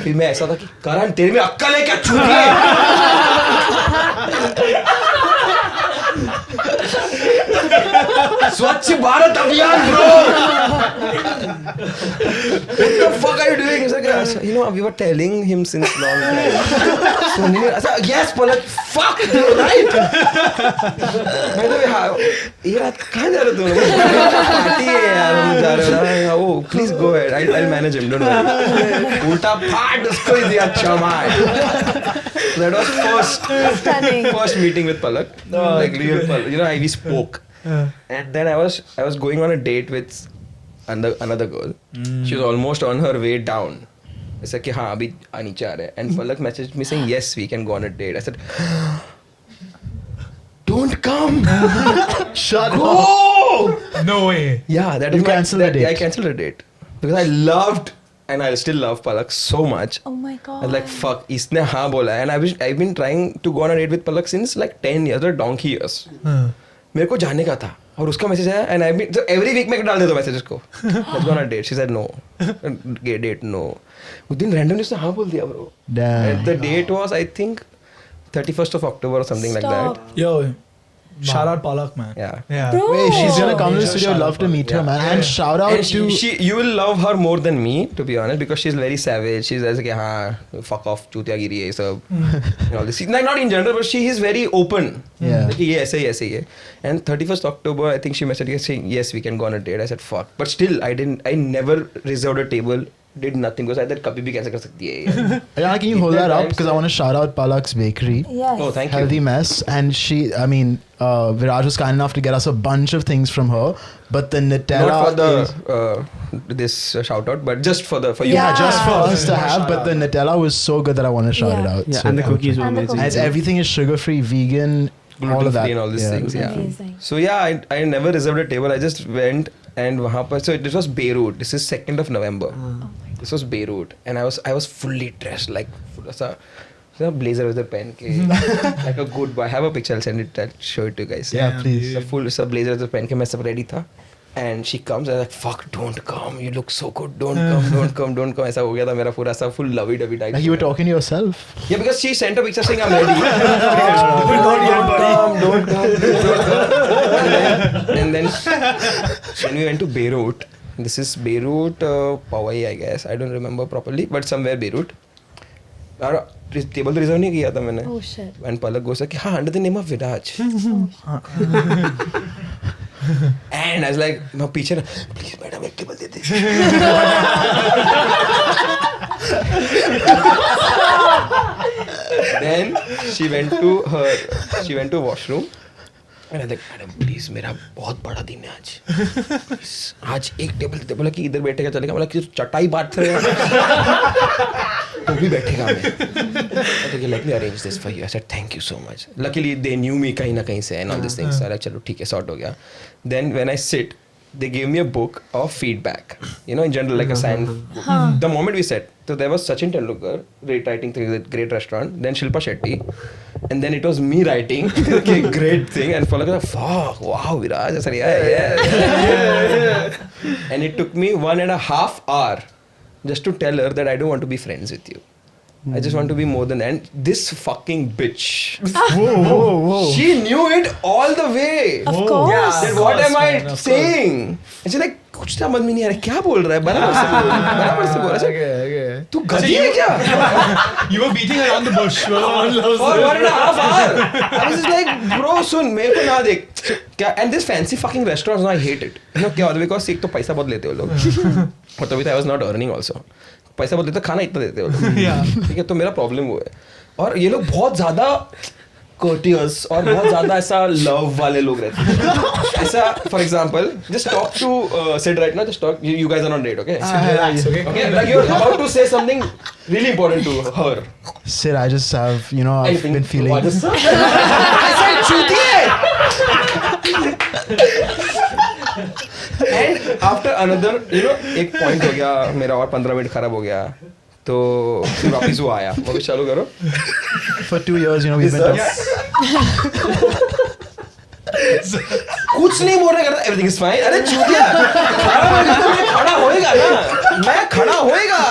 फिर मैं ऐसा था कि करण तेरे में अक्कल है क्या चूतिया. स्वच्छ भारत अभियान bro. What the fuck are you doing? He's like, you know, we were telling him since long time. So I said, yes, Palak, fuck, you're right. By the way, ये रात कहाँ जा रहे हो तुम. पार्टी है यार हम जा रहे हो. Oh, please go ahead. I'll manage him. Don't worry. उल्टा फाड़ उसको ही दिया चमार. That was Stunning. first meeting with Palak. Like real Palak. You know, we spoke. And then I was going on a date with another girl. She was almost on her way down. I said कि हाँ अभी नीचे आ रहे हैं. And Palak messaged me saying yes we can go on a date. I said don't come. Shut Go. up. No way. Yeah, that You is cancelled the date. I cancelled the date because I loved and I still love Palak so much. Oh my god. I was like fuck इसने हाँ बोला है. And I've been trying to go on a date with Palak since like 10 years or donkey years. मेरे को जाने का था और उसका मैसेज आया and I been so every week मैं डाल देता हूँ मैसेज उसको. Let's go on a date. She said no. Date no. उस दिन रैंडमली उसने हाँ बोल दिया bro. Damn. The date was I think 31st of October or something like that. Stop. Yo, shout out Palak, man. Yeah. Yeah. Bro. Wait, she's gonna come to the Major studio. shout Love out, to meet her, yeah. man. And shout out And to you will love her more than me, to be honest, because she's very savage. She's like, हाँ, fuck off, चूतियागिरी है सब. And all this. Like, not in general, but she is very open. Yeah. Like, ये ऐसे ही है. And 31st October, I think she messaged me saying, yes, we can go on a date. I said, fuck. But still, I never reserved a table. Did nothing because I thought कभी भी कैसे कर सकती है. Aryana, can you hold that up? Because I want to shout out Palak's Bakery. Yes. Oh, thank you. Healthy Mess. And Viraj was kind enough to get us a bunch of things from her. But the Nutella Not for is... the this shout out, but just for you. Yeah, just for Yeah. us to have. But the Nutella was so good that I want to shout it Yeah. out. Yeah, So, and the cookies were And the amazing. and it's everything is sugar-free, vegan, all gluten of that. free and all these things. Yeah. Amazing. So yeah, I never reserved a table. I just went and वहाँ पर so this was Beirut. This is 2nd of November. This was Beirut, and I was fully dressed like ऐसा blazer पहन के like a good boy. I have a picture. I'll send it. I'll show it to you guys. Yeah, please. So blazer पहन के मैं सब ready था. And she comes and I'm like, fuck, don't come. You look so good. Don't come. ऐसा हो गया था मेरा पूरा सा full lovey-dovey type. Like you were talking to yourself. Yeah, because she sent a picture saying I'm ready. Don't come. And then we went to Beirut. This is Beirut, Powai, I guess. I don't remember properly, but somewhere Beirut. और table तो reserve नहीं किया था मैंने. Oh shit. And Palak goes like, हाँ, under the name of Viraj. And I was like, मैं पीछे ना, please मैडम एक टेबल दे दीजिए. Then she went to washroom. And I was like, madam please मेरा बहुत बड़ा दिन है आज. आज एक टेबल दे. बोला कि इधर बैठेगा चलेगा. बोला कि चटाई बांट रहे हैं तो भी बैठेगा मैं. Let me arrange this for you. I said thank you so much. Luckily they knew me कहीं ना कहीं से and all these things. So I like चलो ठीक है sort हो गया. Then when I sit, they gave me a book of feedback. You know, in general, like a science book. The moment we sat, so there was Sachin Tendulkar writing things at Great Restaurant, then Shilpa Shetty, and then it was me writing, okay, great thing, and for like, fuck, wow, Viraj, I said, yeah. And it took me 1.5 hours just to tell her that I don't want to be friends with you. I just want to be more than that. And this fucking bitch, Whoa. she knew it all the way. Of course. Yeah. Then what am I man, of saying? And she's like, कुछ समझ में नहीं आ रहा क्या बोल रहा है बराबर से बोल रहा है Okay. तू गधी है क्या You were beating around the bush. for 1.5 hours I was just like bro सुन मेरे को ना देख क्या and this fancy fucking restaurants I hate it you know क्या होता है because एक तो पैसा बहुत लेते हो लोग और तभी तो I was not earning also पैसा बहुत लेते खाना इतना देते हो लोग ठीक है तो मेरा प्रॉब्लम वो है और ये लोग बहुत ज़्यादा courteous और बहुत ज़्यादा ऐसा love वाले लोग रहते हैं ऐसा for example just talk to Sid right now just talk you guys are on date okay Relax, okay? okay like you're about to say something really important to her Sid, I just have, I've anything been feeling. I said chutiye and after another एक point हो गया मेरा और 15 minute खराब हो गया तो फिर वापस वो आया वापस चालू करो For 2 years, we've been talking. कुछ नहीं बोल रहे करता एवरीथिंग इज फाइन अरे चूतिया खड़ा होएगा ना मैं खड़ा होएगा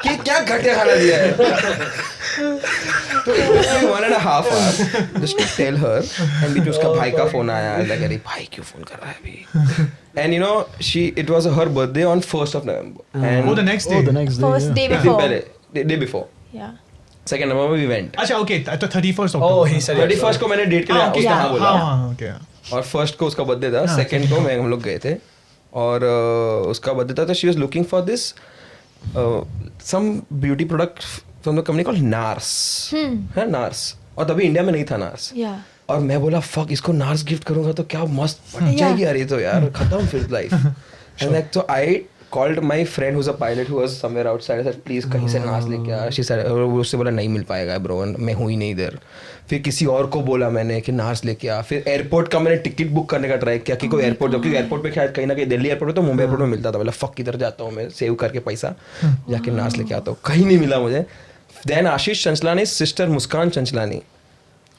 कि क्या घटिया खाना दिया है तो it took me 1.5 hours just to tell her and बीच में उसका भाई का फोन आया like अरे भाई क्यों फोन कर रहा है अभी and it was her birthday on 1st of November and The next day. Oh, the next day. First yeah. day एक दिन before. पहले day before Yeah. 2nd November we went अच्छा okay. तो 31st October. Oh, he said 31st को मैंने date के लिए हाँ, okay. उसका हाँ बोला हाँ, okay. और फर्स्ट को उसका बर्थडे था सेकंड को हम लोग गए थे और उसका बर्थडे था तो she was looking for this some beauty product from the company called NARS है नार्स और तभी इंडिया में नहीं था नार्स Yeah. और मैं बोला फक इसको नार्स गिफ्ट करूंगा तो क्या मस्त पट जाएगी यार ये तो यार खत्म फिर लाइफ एंड लाइक तो आई called my friend who's a pilot who was somewhere outside. I said please कहीं से नार्स लेके आ. She said वो उससे बोला नहीं मिल पाएगा ब्रो मैं हूँ ही नहीं इधर. फिर किसी और को बोला मैंने कि नार्स लेके आ. फिर एयरपोर्ट का मैंने टिकट बुक करने का ट्राई किया कि कोई एयरपोर्ट जबकि एयरपोर्ट पे शायद कहीं ना कहीं दिल्ली एयरपोर्ट पे तो मुंबई एयरपोर्ट में मिलता था. बोला फक किधर जाता हूँ मैं सेव करके पैसा जाके नार्स लेके आता हूँ. कहीं नहीं मिला मुझे. Then Ashish Chanchlani sister Muskan Chanchlani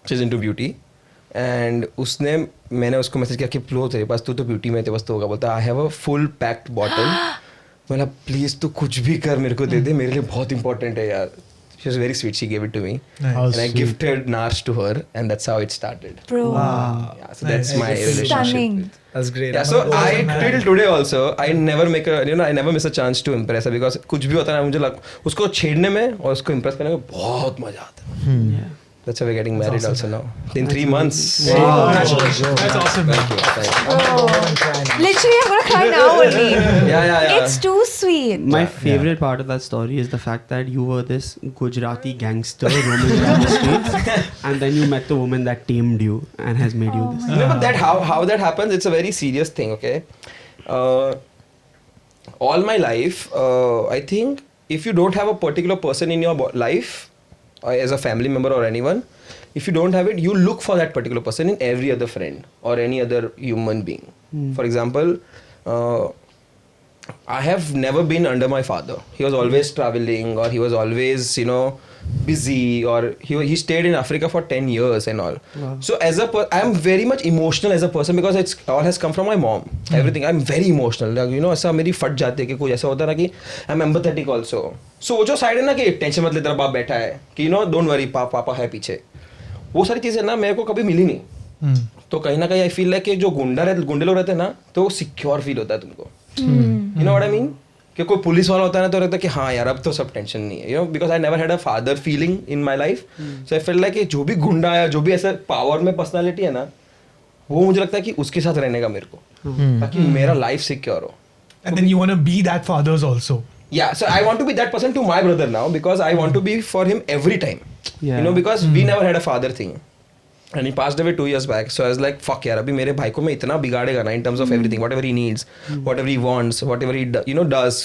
she is into beauty and मैंने उसको मैसेज किया कि प्लो तेरे पास तू तो ब्यूटी में तेरे पास तो होगा. बोलता I have a full packed bottle. बोला प्लीज तू कुछ भी कर मेरे को दे दे मेरे लिए बहुत इंपॉर्टेंट है यार. She was very sweet. She gave it to me, and I gifted Nars to her, and that's how it started. Bro. Yeah, so that's my relationship. Stunning. That's great. Yeah, so I till today also I never make I never miss a chance to impress her because कुछ भी होता है मुझे उसको छेड़ने में और उसको impress करने में बहुत मजा आता है. Yeah. That's why we're getting married also now. In 3 months. That's awesome. Thank you. Bro. Literally, I'm gonna cry now only. Yeah. It's too sweet. My favorite part of that story is the fact that you were this Gujarati gangster roaming around the streets, and then you met the woman that tamed you and has made you this. No, but that how that happens, it's a very serious thing, okay? All my life, I think if you don't have a particular person in your life, as a family member or anyone, if you don't have it, you look for that particular person in every other friend or any other human being. For example, I have never been under my father. He was always traveling or he was always, busy or he stayed in Africa for 10 years and all. Wow. So as I am very much emotional as a person because it's all has come from my mom. Everything. I'm very emotional. Like, ऐसा मेरी फट जाती है कि कुछ ऐसा होता है ना कि I'm empathetic also. So वो जो साइड है ना कि टेंशन मत ले तेरा बाप बैठा है कि don't worry पापा है पीछे. वो सारी चीजें ना मेरे को कभी मिली नहीं. तो कहीं ना कहीं आई फील लाइक कि जो गुंडे लोग रहते हैं ना तो सिक्योर फील होता है तुमको. You know what I mean? कि कोई पुलिस वाला होता है ना तो रहता है कि हाँ यार अब तो सब टेंशन नहीं है. Because I never had a father feeling in my life. So I feel like कि जो भी गुंडा है जो भी ऐसा पावर में पर्सनालिटी है ना वो मुझे लगता है कि उसके साथ रहने का मेरे को ताकि मेरा लाइफ सिक्योर हो. And then you want to be that father's also. Yeah, so I want to be that person to my brother now because I want to be for him every time. Yeah. Because we never had a father thing. And he passed away 2 years back. So I was like, fuck यार अभी मेरे भाई को मैं इतना बिगाड़ेगा ना in terms of everything, whatever he needs, whatever he wants, whatever he does.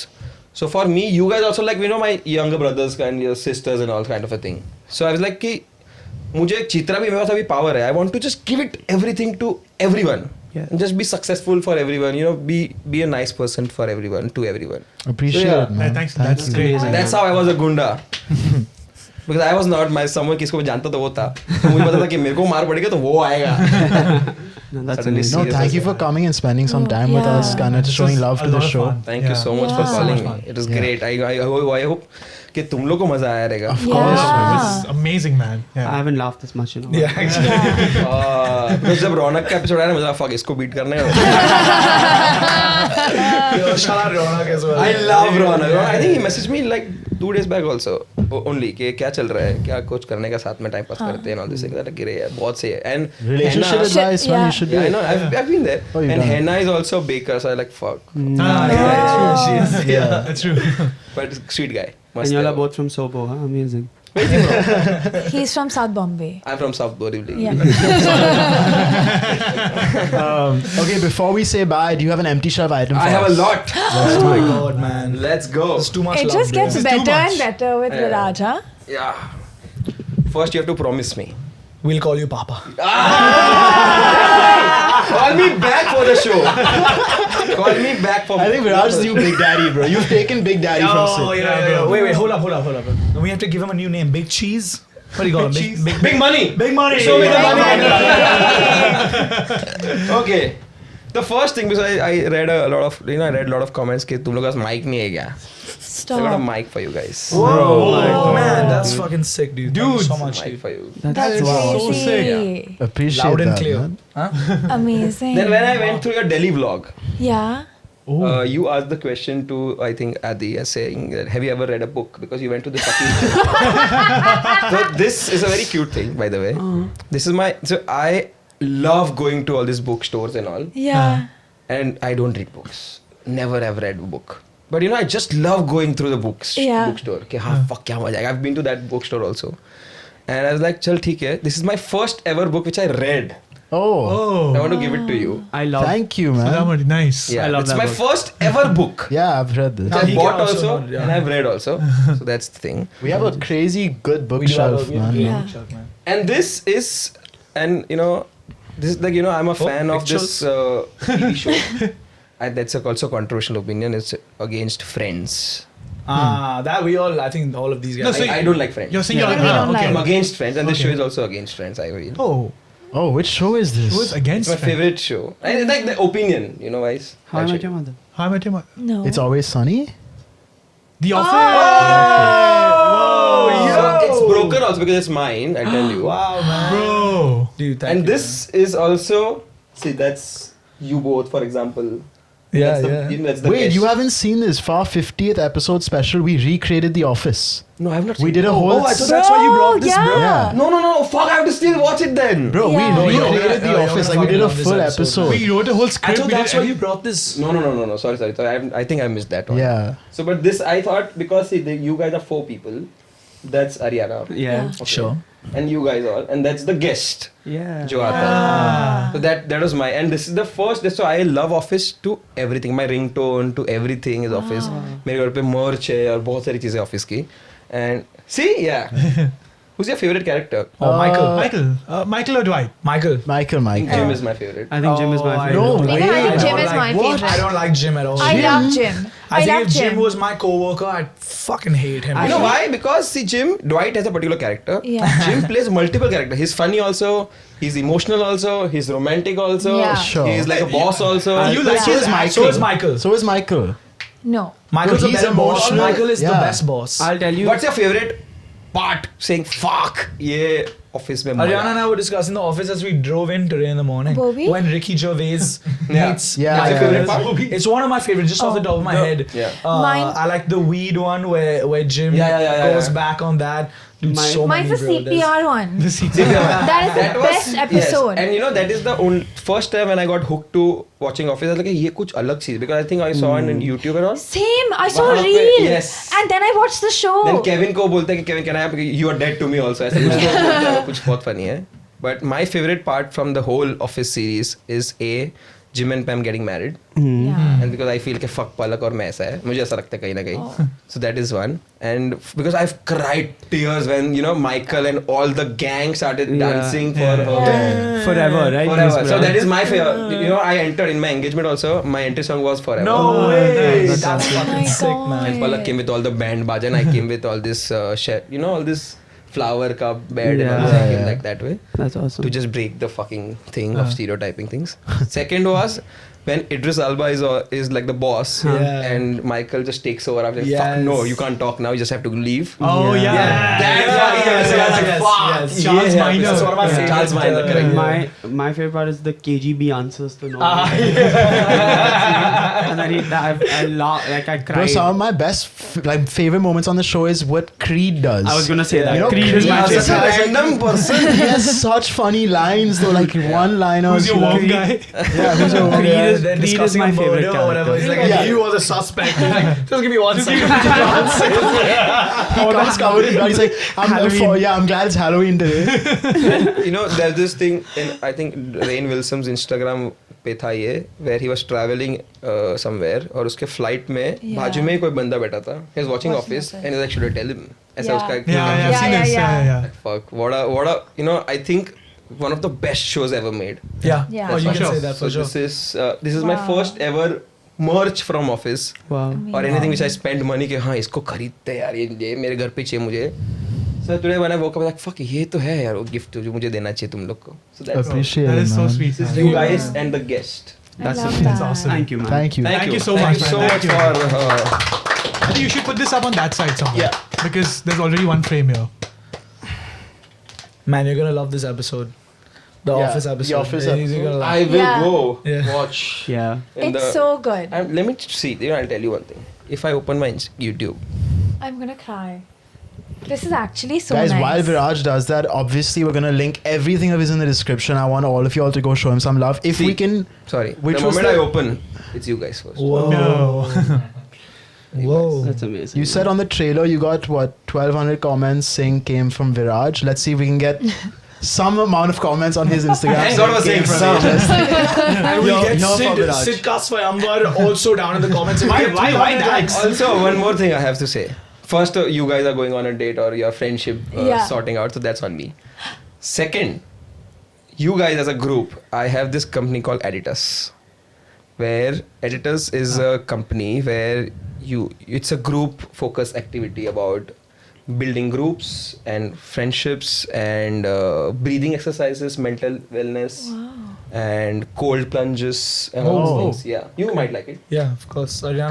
So for me, you guys also like, my younger brothers and your sisters and all kind of a thing. So I was like कि मुझे जितना भी मेरे पास अभी power है, I want to just give it everything to everyone. Yeah. And just be successful for everyone, be a nice person for everyone, to everyone. Appreciate So, yeah. it, man. Thanks. Thank That's you. great. That's how I was a gunda. Because I was not someone किसको मैं जानता तो वो था. तो मुझे पता था कि मेरे को मार पड़ेगा तो वो आएगा. No, that's Suddenly amazing. No, serious thank as you for well. coming and spending some time with Yeah. us, kind of This showing was love a to the lot of show. fun. Thank you so much Yeah. for So calling much me. fun. It was Yeah. great. I hope कि तुम लोग को मजा आया रहेगा. Of course, Yeah. man. This is amazing, man. I Yeah. haven't laughed this much in a while. Yeah, actually. Because जब रौनक का episode आया ना, मुझे लगा, fuck, इसको बीट करने का. Yo, shout out Ronak as well. I love Raunak. I think he messaged me like 2 days back also. Only कि क्या चल रहा है, क्या कुछ करने का साथ में टाइम पास करते हैं and all this thing. That गिरे यार, बहुत सही है. And Relationship Henna- advice, man. Yeah. You should do Yeah, I it. know. I've been there. Oh, you've And done it. Henna is also a baker, so I like fuck. Yeah. That's true. But sweet guy. And y'all are both from Sobo, huh? Amazing. He's from South Bombay. I'm from South Borivali. Yeah. Okay, before we say bye, do you have an empty shelf item for I have a us? lot. Oh my god, man. Let's go. It's too much It love. just gets bro. This is too better much. and better with Yeah. Viraj, huh? Yeah. First, you have to promise me. We'll call you Papa. Call me back for the show. Call me back for. I think Viraj's new Big Daddy, bro. You've taken Big Daddy from Sid. yeah. Wait, hold up. We have to give him a new name. Big Cheese? What do you call him? Big money. Big Money. Show me the Yeah. money. Okay. The first thing, because I read a lot of, I read a lot of comments कि तुम लोग का mic नहीं है क्या? So I got a Stop. mic for you guys. Oh, man, that's fucking sick, dude. Thank you so much, Mic dude. for you. That's so crazy. sick. Appreciate Loud and that, clear. man. Huh? Amazing. Then when I went through your Delhi vlog, Yeah. you asked the question to, I think, Adi, saying that, have you ever read a book? Because you went to the fucking... So this is a very cute thing, by the way. This is my... So I love going to all these bookstores and all. Yeah. And I don't read books. Never have read a book. But I just love going through the Yeah. bookstore. Okay, fuck, kya maja aayega. I've been to that bookstore also. And I was like, chal, theek hai. This is my first ever book which I read. Oh, I want to give it to you. I love. thank you, man. Sadamari, nice. Yeah, I love it's that my book. first ever book. Yeah, I've read this. Now I he bought can also also not, yeah. and I've read also. So that's the thing. We have a crazy good We do have bookshelf, a man. Yeah. bookshelf, man. And this is, and this is like, I'm a fan of this TV show. And that's also a controversial opinion. It's against Friends. That we all, I think all of these guys. No, so I don't like Friends. You're saying Yeah, you're but we don't okay. I'm like- against Friends, and this Okay. show is also against Friends, I feel. Oh, Oh, which show is this? who is against It's my Friends? favorite show. I like the opinion, guys. How I Met Your Mother. How I Met Your Mother. No. It's Always Sunny? The Office. So it's broken also because it's mine, I tell you. Wow, man. Bro. Dude, thank And you, this is also, see, that's you both, for example. Yeah, that's yeah. That's the Wait, guest. you haven't seen this? For our 50th episode special, we recreated The Office. No, I have not We seen did it. a whole... Oh, I thought that's why you brought this, bro. Yeah. No, fuck, I have to still watch it then. Bro, Yeah. we No, recreated The you're Office. gonna Like, we did a fucking full love this episode. episode. We wrote a whole script. I thought we that's did why you brought this. No, sorry. I think I missed that one. Yeah. So, but this I thought, because see, you guys are 4 people. That's Aryana. Yeah. Okay. Sure. And you guys all. And that's the guest. Yeah. Jo aata hai. So that was my, and this is the first, so I love Office to everything. My ringtone to everything is Office. मेरे घर पे merch है और बहुत सारी चीजें Office की. And see, yeah. Who's your favorite character? Oh, Michael. Michael or Dwight? Michael. Jim is my favorite. I think Jim is my Oh, I favorite. No don't way. like- I think I Jim don't is my like- favorite. I don't like Jim at all. I love Jim. I I think love if Jim Jim. was my co-worker, I'd fucking hate him. You know why? Because see, Dwight has a particular character. Yeah. Jim plays multiple characters. He's funny also. He's emotional also. He's romantic also. Yeah. Sure. He's like a boss also. You like So his is Michael. So is Michael. So is Michael. No. Michael's Bro, a he's better boss. emotional. Michael is the Yeah. best boss. I'll tell you. What's your favorite part? Saying fuck. Yeah, office mein Aryana and I were discussing the office as we drove in today in the morning. Bobby? When Ricky Gervais Yeah. meets Yeah, What's your yeah. favorite part? It's one of my favorites, just off the top of my head. Yeah. Mine- I like the weed one where Jim Yeah, goes yeah. back on that. Dude, Mine- so Mine's many, the bro. CPR one. The seat. That is the That was- best episode. Yes. And that is the only first time when I got hooked to watching Office. I was like, ये कुछ अलग चीज, because I think I saw it on YouTube and all. Same. I saw a वहाँ पे- reel. yes. And then I watched the show. Then Kevin को बोलता है कि Kevin, can I have, you are dead to me also. ऐसा कुछ तो बोलता है, कुछ बहुत funny है. But my favorite part from the whole Office series is Jim and Pam getting married. Yeah. And because I feel कि fuck पलक और मैं ऐसा है, मुझे ऐसा लगता है कहीं ना कहीं. So that is one. And because I've cried tears when Michael and all the gang started Yeah. dancing for her. Forever, right? Forever. Yes, So bro. that is my favorite. I entered in my engagement also. My entry song was Forever. No way! That's That's Oh fucking my sick, God. man. And Palak came with all the band baja, and I came with all this all this flower cup bed Yeah. and all Yeah. like that way. That's awesome. To just break the fucking thing of stereotyping things. Second was when Idris Elba is like the boss Yeah. and Michael just takes over after fuck Yes. no, you can't talk now, you just have to leave. Oh yeah. Charles Minor. That's one of my favorite. Charles Minor, correct. My favorite part is the KGB answers to no. Ah, And then I laugh, like I Bro, cried. some of my best favorite moments on the show is what Creed does. I was gonna say that. You know, Creed is my Creed is favorite. a random person. he has such funny lines though, like one-liners. Who's your warm guy? Yeah, who's your warm Creed guy? is- They're Creed is discussing my a murder favorite or whatever. He's like, Yeah. he was a suspect. He's like, just give me 1 second. He comes covered in blood. He's like, I'm glad it's Halloween today. You know, there's this thing in I think Rainn Wilson's Instagram पे था ये where he was traveling somewhere और उसके flight में बाजू में कोई बंदा बैठा था. He was watching Office and he's like, should I tell him? ऐसा Yeah. उसका Yeah, I've Yeah, seen yeah, this. yeah. Yeah. fuck what a you know, I think one of the best shows ever made. Yeah. Yeah. Oh, you For can sure. say that So for sure. this is my Wow. first ever merch from Office Wow. or anything which I spend money कि हाँ इसको खरीदते यार ये मेरे घर पे चाहिए मुझे. So today when I woke up I was like fuck ये तो है यार वो gift जो मुझे देना चाहिए तुम लोग को. So that's Appreciate That it, is so man. sweet. this is you guys and the guest. I That's love amazing. that. That's awesome. Thank you, man. Thank you. Thank you so Thank much, you so man. much Thank you. for I think you should put this up on that side somewhere. Yeah. Because there's already one frame here. Man, you're gonna love this episode. The Yeah, Office the episode. Office You're episode. gonna love I will Yeah. go Yeah. watch. Yeah. in It's the- so good. Let me see. You know, I'll tell you one thing. If I open my YouTube, I'm gonna cry. This is actually so Guys, nice. while Viraj does that, obviously we're gonna link everything of his in the description. I want all of you all to go show him some love. If See, we can, sorry. Which the was moment the- I open, it's you guys first. Whoa. No. Whoa. That's amazing. you said on the trailer you got what 1,200 comments saying came from Viraj. Let's see if we can get some amount of comments on his Instagram. Thank God I was saying some. And we You're- get you're for Sid, Viraj. Sid Kaswayambar also down in the comments. Why that? Likes. Also, one more thing I have to say. First, you guys are going on a date or your friendship Yeah. sorting out, so that's on me. Second, you guys as a group, I have this company called Editors, where Editors is a company where it's a group focused activity about building groups and friendships and breathing exercises, mental wellness, and cold plunges and all Oh. those things. Yeah, you might like it. Yeah, of course. Aryana,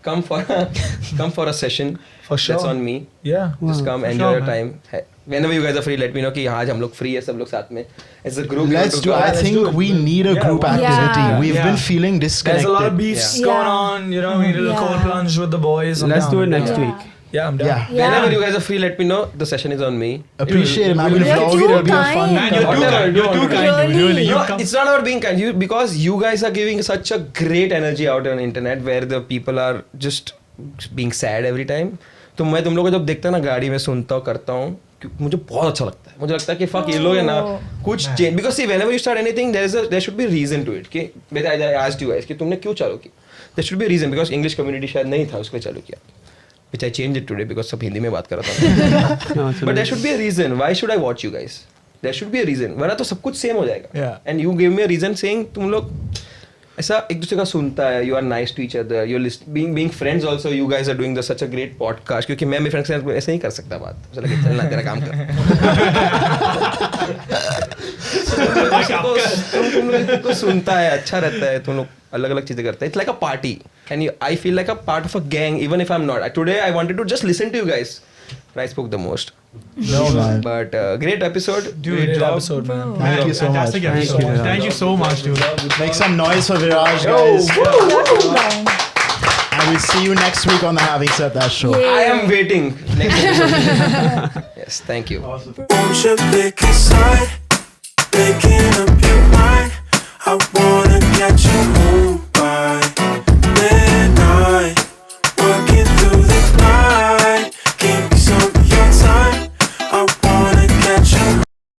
come for a session. For sure. That's on me. Yeah. Just Wow. come, For enjoy sure, your man. time. Whenever you guys are free, let me know कि आज हम लोग free है सब लोग साथ में. As a group, Let's do. I think we need a Yeah, group why not? activity. Yeah. We've Yeah. been feeling There's disconnected. a lot of beefs Yeah. going on. You know, we did a Yeah. cold plunge with the boys. I'm Let's down. do it next Yeah. week. Yeah, I'm down. Yeah. Whenever you guys are free, let me know. The session is on me. Appreciate it, man. We'll We'll You're vlog too it. It'll be a fun. kind. Man, you're too Whatever, kind. You're too don't kind, dude. Really? Really. You You know, come. it's not about being kind. Because you guys are giving such a great energy out on internet where the people are just being sad every time. तो मैं तुम लोगों को जब देखता ना गाड़ी में सुनता हूँ करता हूँ मुझे बहुत अच्छा लगता है. मुझे लगता है कि fuck ये लोग है ना कुछ change because see whenever you start anything there should be a reason to it. कि I asked you guys कि तुमने क्यों चालू की. There should be a reason because English community शायद नहीं था उसके चालू किया. Which I changed it today because सब हिंदी में बात कर रहा था. No, it's But there amazing. should be a reason. Why should I watch you guys? There should be a reason. वरना तो सब कुछ सेम हो जाएगा. Yeah. And you gave me a reason saying तुम लोग ऐसा एक दूसरे का सुनता है. You are nice to each other. You're being friends also. You guys are doing such a great podcast. क्योंकि मैं मेरे फ्रेंड्स के साथ ऐसे नहीं कर सकता बात. मुझे लगे चलना तेरा काम कर. तुम लोग को सुनता है अच्छा रहता है. तुम लोग अलग अलग चीजें करते हैं. It's like a party. And I feel like a part of a gang even if I'm not. Today I wanted to just listen to you guys. I spoke the most. No, man. But great episode. Dude, Great job. episode, man. Thank you so much. Fantastic Thank episode. you, Viraj. Thank you so much, dude. Make some noise for Viraj, guys. Not too long. And we'll see you next week on the Having Said That show. Yay. I am waiting. Next episode. Yes, thank you. Won't you pick a side? Making up your mind. I wanna get you